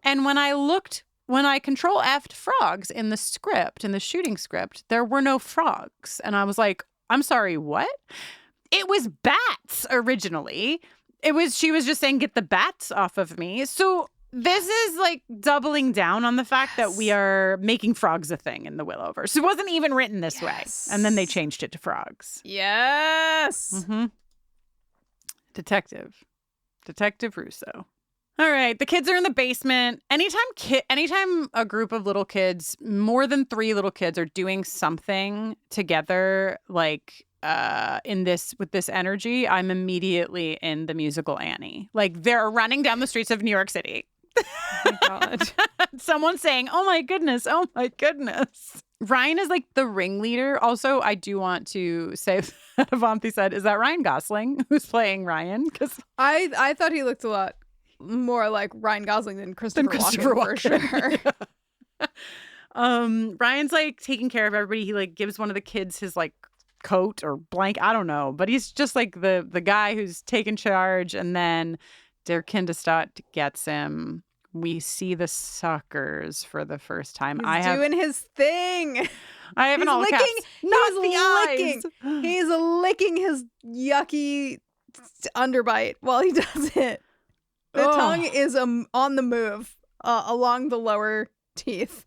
And when I control F'd frogs in the script, in the shooting script, there were no frogs. And I was like, I'm sorry, what? It was bats originally. She was just saying, get the bats off of me. So this is like doubling down on the fact that we are making frogs a thing in the Willowverse. It wasn't even written this way. And then they changed it to frogs. Yes. Mm-hmm. Detective Russo. All right. The kids are in the basement. Anytime a group of little kids, more than 3 little kids, are doing something together, like with this energy, I'm immediately in the musical Annie. Like, they're running down the streets of New York City. Oh my God. Someone's saying, oh my goodness. Ryan is like the ringleader. Also, I do want to say that Avanti said, is that Ryan Gosling who's playing Ryan? Because I thought he looked a lot more like Ryan Gosling than Christopher Walken, for sure. Ryan's like taking care of everybody. He like gives one of the kids his like coat or blanket, I don't know, but he's just like the guy who's taken charge. And then der Kindestod gets him. We see the suckers for the first time. He's doing his thing. I have an all caps. Not the eyes. He's licking his yucky underbite while he does it. The tongue is on the move along the lower teeth.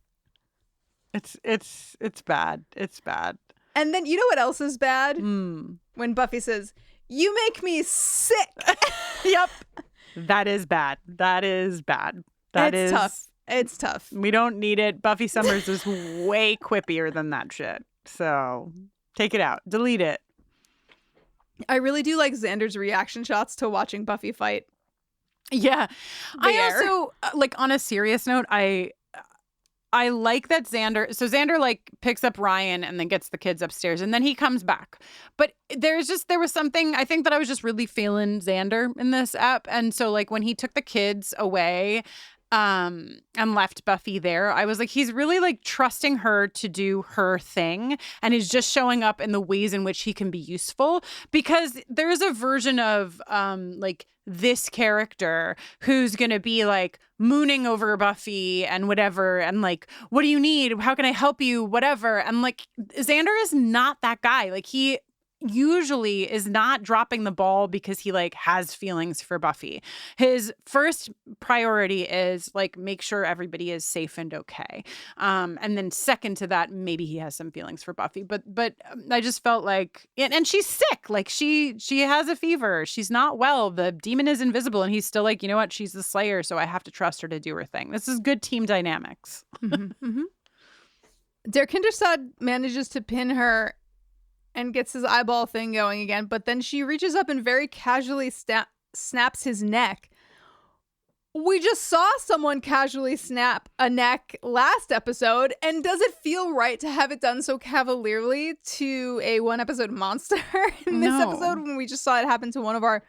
It's bad. It's bad. And then you know what else is bad? When Buffy says, "You make me sick." Yep. That is bad. That is bad. It's tough. It's tough. We don't need it. Buffy Summers is way quippier than that shit. So take it out. Delete it. I really do like Xander's reaction shots to watching Buffy fight. Yeah. Also, like, on a serious note, I like that Xander like picks up Ryan and then gets the kids upstairs and then he comes back. But there was something, I think, that I was just really feeling Xander in this ep. And so, like, when he took the kids away and left Buffy there, I was like, he's really, like, trusting her to do her thing and is just showing up in the ways in which he can be useful, because there's a version of like this character who's gonna be like mooning over Buffy and whatever, and like, what do you need? How can I help you? Whatever. And like, Xander is not that guy. Like, he usually is not dropping the ball because he like has feelings for Buffy. His first priority is like, make sure everybody is safe and okay. And then second to that, maybe he has some feelings for Buffy. But I just felt like, and she's sick. Like, she has a fever. She's not well. The demon is invisible, and he's still like, you know what? She's the Slayer, so I have to trust her to do her thing. This is good team dynamics. Der Kindestod manages to pin her and gets his eyeball thing going again, but then she reaches up and very casually snaps his neck. We just saw someone casually snap a neck last episode, and does it feel right to have it done so cavalierly to a one-episode monster in this episode when we just saw it happen to one of our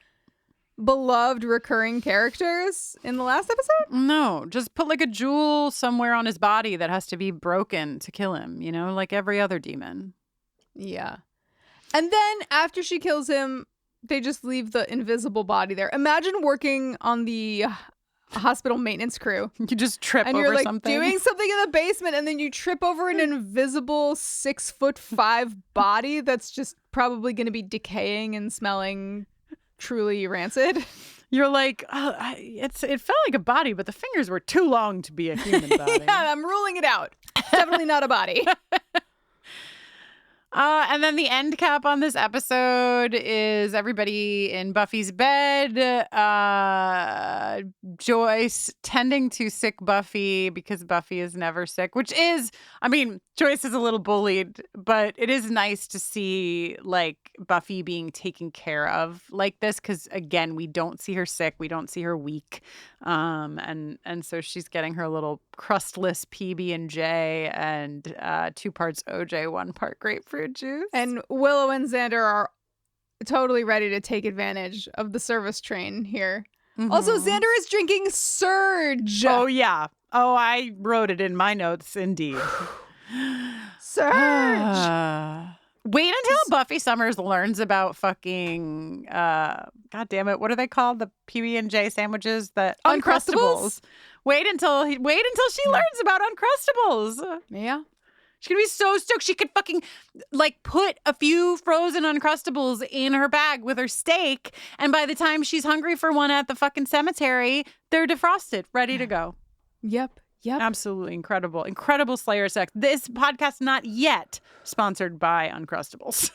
beloved recurring characters in the last episode? No, just put like a jewel somewhere on his body that has to be broken to kill him, you know, like every other demon. Yeah. And then after she kills him, they just leave the invisible body there. Imagine working on the hospital maintenance crew. You just trip and over you're like something. Doing something in the basement, and then you trip over an invisible 6'5" body that's just probably going to be decaying and smelling truly rancid. You're like, it felt like a body, but the fingers were too long to be a human body. Yeah, I'm ruling it out. It's definitely not a body. And then the end cap on this episode is everybody in Buffy's bed. Joyce tending to sick Buffy because Buffy is never sick, which is, I mean, Joyce is a little bullied, but it is nice to see like Buffy being taken care of like this, because again, we don't see her sick, we don't see her weak, and so she's getting her little crustless PB&J and 2 parts OJ, 1 part grapefruit juice. And Willow and Xander are totally ready to take advantage of the service train here. Mm-hmm. Also, Xander is drinking Surge. Oh, yeah. Oh, I wrote it in my notes, indeed. Surge! Wait until Buffy Summers learns about fucking, God damn it, what are they called? The PB&J sandwiches that Uncrustables? Wait until she learns about Uncrustables. Yeah. She's gonna be so stoked. She could fucking like put a few frozen Uncrustables in her bag with her steak, and by the time she's hungry for one at the fucking cemetery, they're defrosted, ready to go. Yep. Absolutely incredible. Incredible Slayer sex. This podcast not yet sponsored by Uncrustables.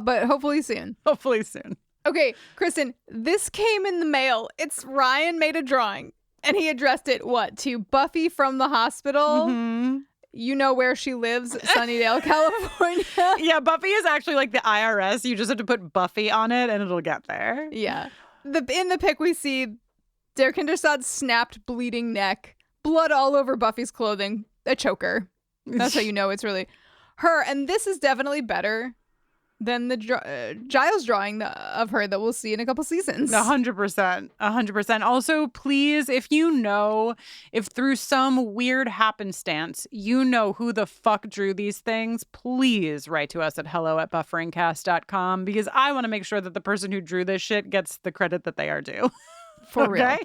But hopefully soon. Hopefully soon. Okay, Kristen, this came in the mail. It's Ryan made a drawing, and he addressed it, to Buffy from the hospital? Mm-hmm. You know where she lives, Sunnydale, California. Yeah, Buffy is actually like the IRS. You just have to put Buffy on it and it'll get there. Yeah. In the pic we see Der Kindestod's snapped, bleeding neck, blood all over Buffy's clothing, a choker. That's how you know it's really her. And this is definitely better than the Giles drawing of her that we'll see in a couple seasons. 100%. 100%. Also, please, if through some weird happenstance, you know who the fuck drew these things, please write to us at hello@bufferingcast.com, because I want to make sure that the person who drew this shit gets the credit that they are due. For real.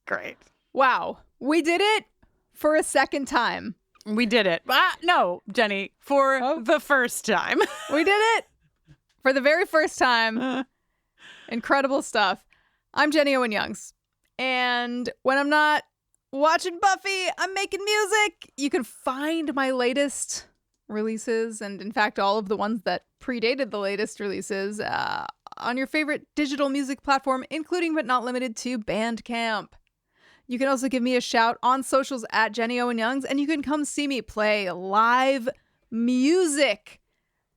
Great. Wow. We did it for a second time. We did it. No, Jenny, for the first time. We did it. For the very first time. Incredible stuff. I'm Jenny Owen Youngs. And when I'm not watching Buffy, I'm making music. You can find my latest releases, and in fact, all of the ones that predated the latest releases, on your favorite digital music platform, including but not limited to Bandcamp. You can also give me a shout on socials at Jenny Owen Youngs, and you can come see me play live music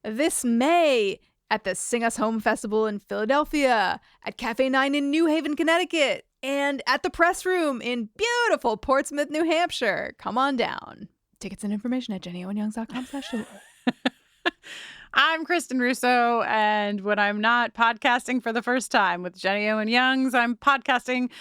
this May at the Sing Us Home Festival in Philadelphia, at Cafe 9 in New Haven, Connecticut, and at the Press Room in beautiful Portsmouth, New Hampshire. Come on down. Tickets and information at jennyowenyoungs.com/tour. I'm Kristin Russo, and when I'm not podcasting for the first time with Jenny Owen Youngs, I'm podcasting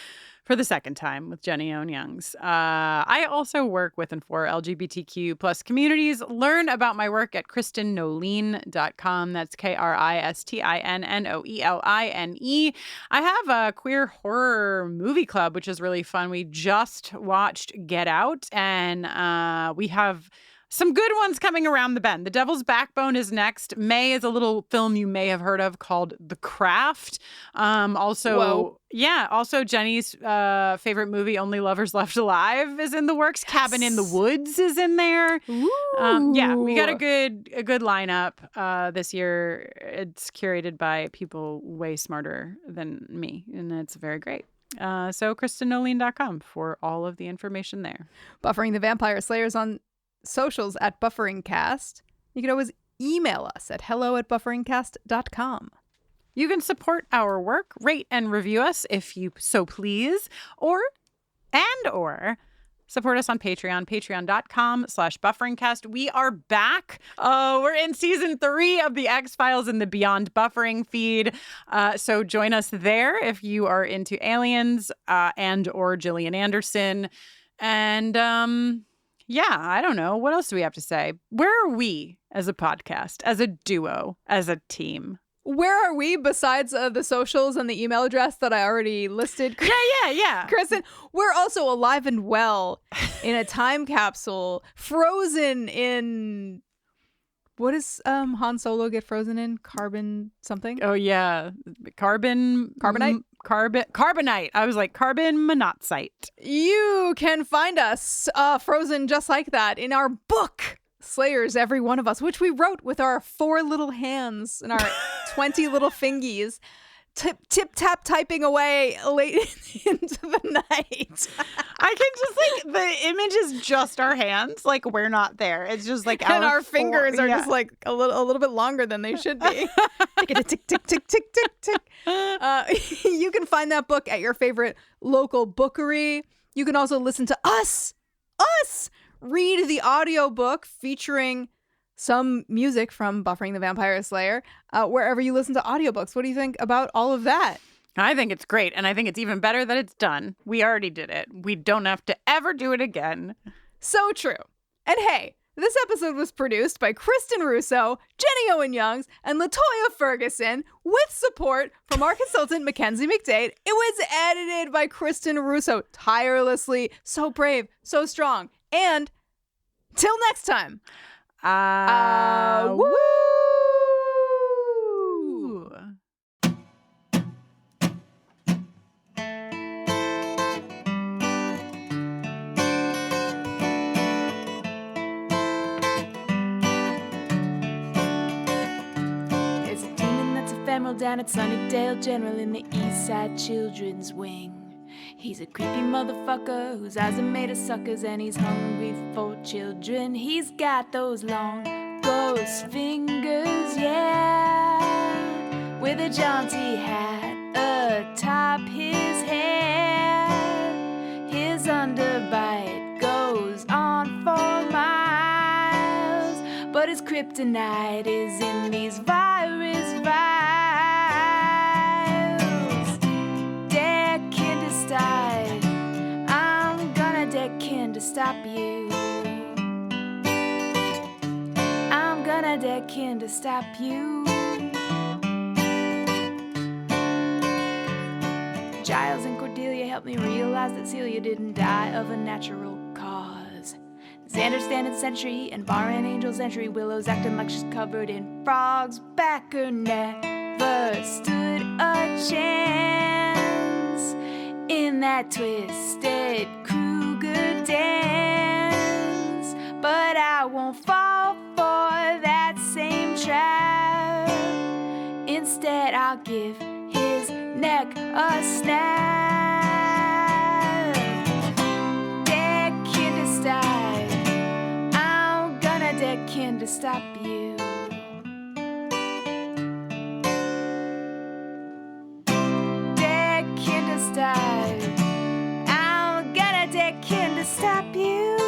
for the second time with Jenny Owen Youngs. I also work with and for LGBTQ plus communities. Learn about my work at KristinNoeline.com. That's KristinNoeline. I have a queer horror movie club, which is really fun. We just watched Get Out, and we have some good ones coming around the bend. The Devil's Backbone is next. May is a little film you may have heard of called The Craft. Also Jenny's favorite movie, Only Lovers Left Alive, is in the works. Yes. Cabin in the Woods is in there. We got a good lineup this year. It's curated by people way smarter than me, and it's very great. So KristinNoeline.com for all of the information there. Buffering the Vampire Slayers on socials at BufferingCast. You can always email us at hello@bufferingcast.com. You can support our work, rate and review us if you so please, or support us on Patreon, patreon.com/bufferingcast. We are back. We're in season 3 of the X-Files in the Beyond Buffering feed. So join us there if you are into aliens and or Gillian Anderson. And I don't know. What else do we have to say? Where are we as a podcast, as a duo, as a team? Where are we besides the socials and the email address that I already listed? Yeah. Kristin, we're also alive and well in a time capsule, frozen in... What does Han Solo get frozen in? Carbon something? Oh, yeah. Carbonite? Carbonite. I was like, carbon monoxide. You can find us frozen just like that in our book, Slayers, Every One of Us, which we wrote with our 4 little hands and our 20 little fingies, tip-tap typing away late into the night. I can just, the image is just our hands. We're not there. It's just and our fingers are just a little bit longer than they should be. Tick, tick, tick, tick, tick, tick, tick. You can find that book at your favorite local bookery. You can also listen to us read the audiobook featuring some music from Buffering the Vampire Slayer, wherever you listen to audiobooks. What do you think about all of that? I think it's great, and I think it's even better that it's done. We already did it. We don't have to ever do it again. So true. And hey, this episode was produced by Kristin Russo, Jenny Owen Youngs, and LaToya Ferguson, with support from our consultant, Mackenzie McDade. It was edited by Kristin Russo, tirelessly, so brave, so strong. And till next time. Woo! There's a demon that's ephemeral down at Sunnydale General in the East Side Children's Wing. He's a creepy motherfucker whose eyes are made of suckers, and he's hungry for children. He's got those long ghost fingers, yeah, with a jaunty hat atop his head. His underbite goes on for miles, but his kryptonite is in these virus vials. I'm gonna deck in to stop you. I'm gonna deck in to stop you. Giles and Cordelia helped me realize that Celia didn't die of a natural cause. Xander's standing sentry and barring Angel's entry. Willow's acting like she's covered in frogs. Backer never stood a chance in in that twisted Kruger dance. But I won't fall for that same trap. Instead, I'll give his neck a snap. Der Kindestod, I'm gonna der Kinder stop you. Der Kindestod, I'm gonna der Kinder stop you.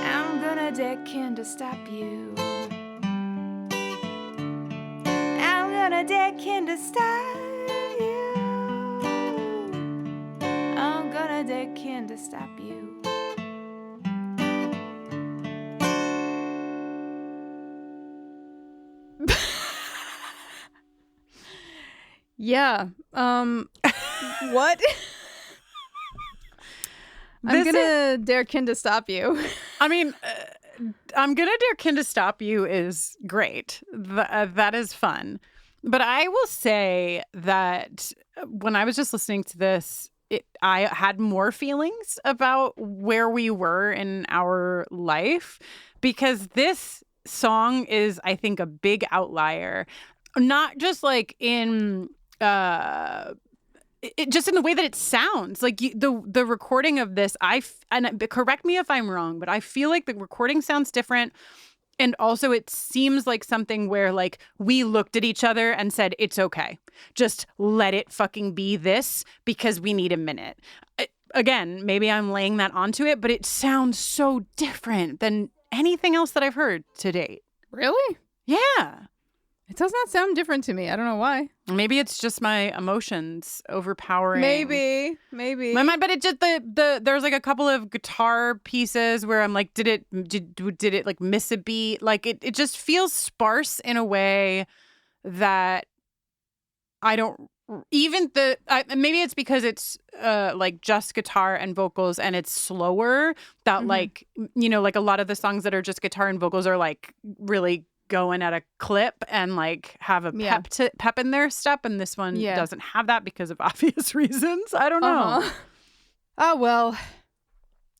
I'm gonna der Kinder stop you. I'm gonna der Kinder stop you. I'm gonna der Kinder stop you. Yeah. What? I'm gonna dare Kin to stop you. I mean, I'm gonna dare Kin to stop you is great. That is fun. But I will say that when I was just listening to this, I had more feelings about where we were in our life, because this song is, I think, a big outlier. Not just like in just in the way that it sounds. Like the recording of this, and correct me if I'm wrong, but I feel like the recording sounds different. And also it seems like something where like we looked at each other and said, it's okay. Just let it fucking be this because we need a minute. Again, maybe I'm laying that onto it, but it sounds so different than anything else that I've heard to date. Really? Yeah. It does not sound different to me. I don't know why. Maybe it's just my emotions overpowering. Maybe. My mind, but it just there's like a couple of guitar pieces where I'm like, did it like miss a beat? Like it just feels sparse in a way that I don't even maybe it's because it's like just guitar and vocals and it's slower that like, you know, like a lot of the songs that are just guitar and vocals are like really going at a clip and like have a pep in their step, and this one doesn't have that because of obvious reasons. I don't know. Oh well.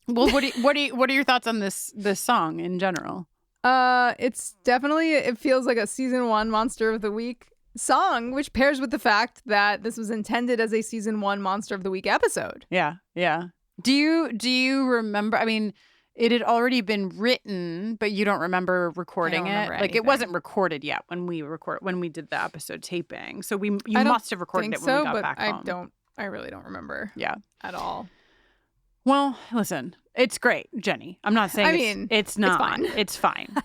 What are your thoughts on this song in general? It's definitely, it feels like a season 1 Monster of the Week song, which pairs with the fact that this was intended as a season 1 Monster of the Week episode. Yeah. Do you remember? I mean, it had already been written, but you don't remember recording it. Like it wasn't recorded yet when we did the episode taping. So you must have recorded it when we got back home. I really don't remember. Yeah, at all. Well, listen, it's great, Jenny. I'm not saying it's not. It's fine.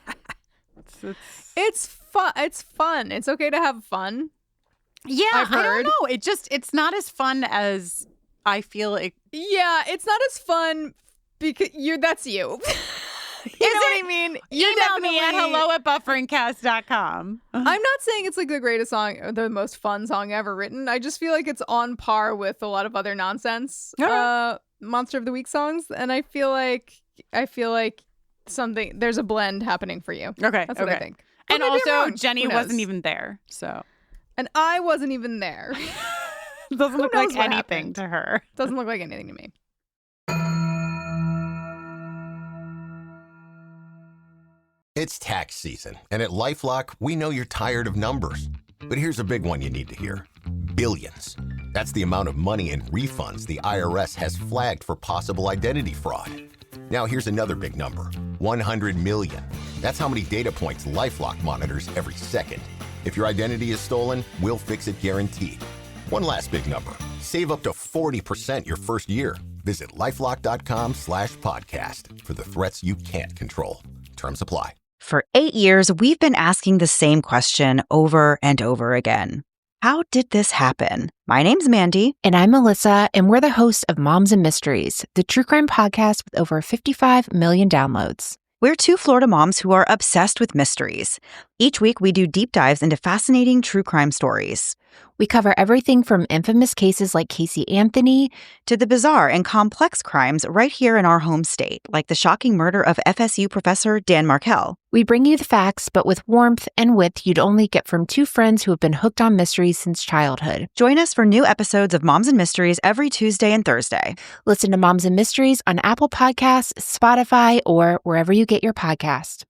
It's fun. It's fun. It's okay to have fun. Yeah, I don't know. It's not as fun as I feel like. Yeah, it's not as fun. Because that's you. You know what I mean? Email me at hello@bufferincast.com. I'm not saying it's like the greatest song or the most fun song ever written. I just feel like it's on par with a lot of other nonsense Monster of the Week songs. And I feel like there's a blend happening for you. Okay. That's what I think. And also Jenny wasn't even there. So. And I wasn't even there. Doesn't look like anything to her. Doesn't look like anything to me. It's tax season, and at LifeLock, we know you're tired of numbers. But here's a big one you need to hear. Billions. That's the amount of money in refunds the IRS has flagged for possible identity fraud. Now here's another big number. 100 million. That's how many data points LifeLock monitors every second. If your identity is stolen, we'll fix it guaranteed. One last big number. Save up to 40% your first year. Visit LifeLock.com/podcast for the threats you can't control. Terms apply. For 8 years, we've been asking the same question over and over again. How did this happen? My name's Mandy. And I'm Melissa, and we're the hosts of Moms and Mysteries, the true crime podcast with over 55 million downloads. We're two Florida moms who are obsessed with mysteries. Each week, we do deep dives into fascinating true crime stories. We cover everything from infamous cases like Casey Anthony to the bizarre and complex crimes right here in our home state, like the shocking murder of FSU professor Dan Markell. We bring you the facts, but with warmth and wit you'd only get from two friends who have been hooked on mysteries since childhood. Join us for new episodes of Moms and Mysteries every Tuesday and Thursday. Listen to Moms and Mysteries on Apple Podcasts, Spotify, or wherever you get your podcast.